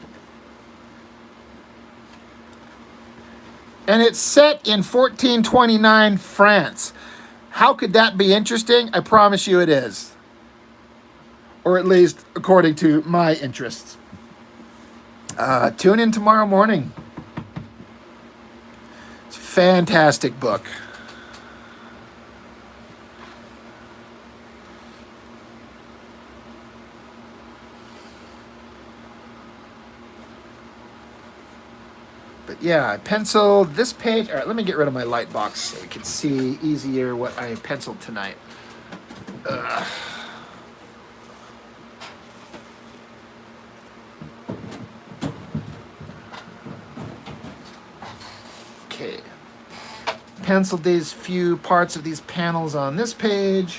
and it's set in 1429 France. How could that be interesting? I promise you it is. Or at least according to my interests. Tune in tomorrow morning. It's a fantastic book. But yeah, I penciled this page. All right, let me get rid of my light box so we can see easier what I penciled tonight. Okay. Penciled these few parts of these panels on this page.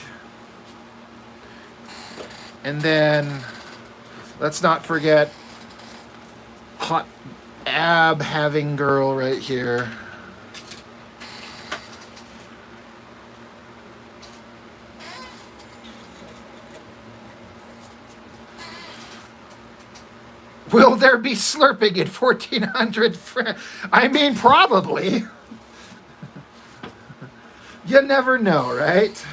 And then let's not forget hot ab having girl right here. Will there be slurping at 1400? I mean, probably. You never know, right?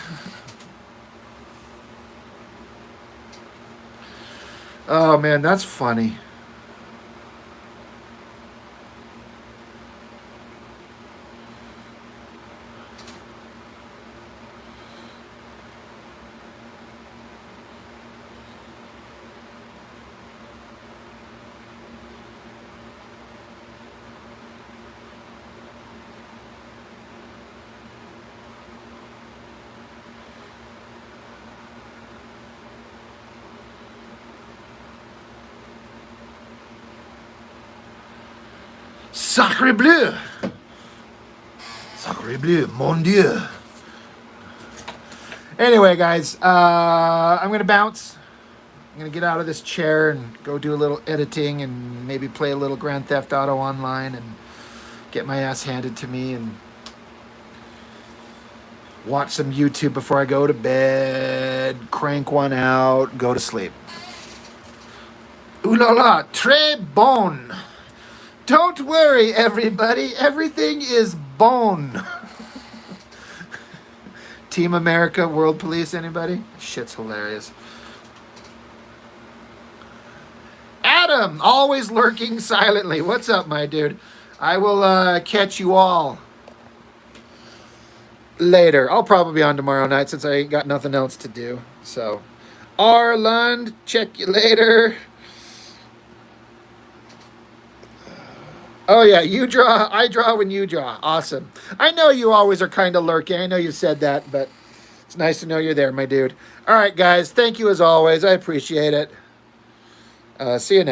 Oh man, that's funny. Sacre bleu! Sacre bleu, mon Dieu. Anyway, guys, I'm going to bounce. I'm going to get out of this chair and go do a little editing and maybe play a little Grand Theft Auto online and get my ass handed to me and watch some YouTube before I go to bed, crank one out, go to sleep. Ooh la la, très bon. Don't worry, everybody. Everything is bone. Team America, World Police, anybody? Shit's hilarious. Adam, always lurking silently. What's up, my dude? I will catch you all later. I'll probably be on tomorrow night since I ain't got nothing else to do. So, Arlund, check you later. Oh, yeah, you draw, I draw when you draw. Awesome. I know you always are kind of lurking. I know you said that, but it's nice to know you're there, my dude. All right, guys, thank you as always. I appreciate it. See you next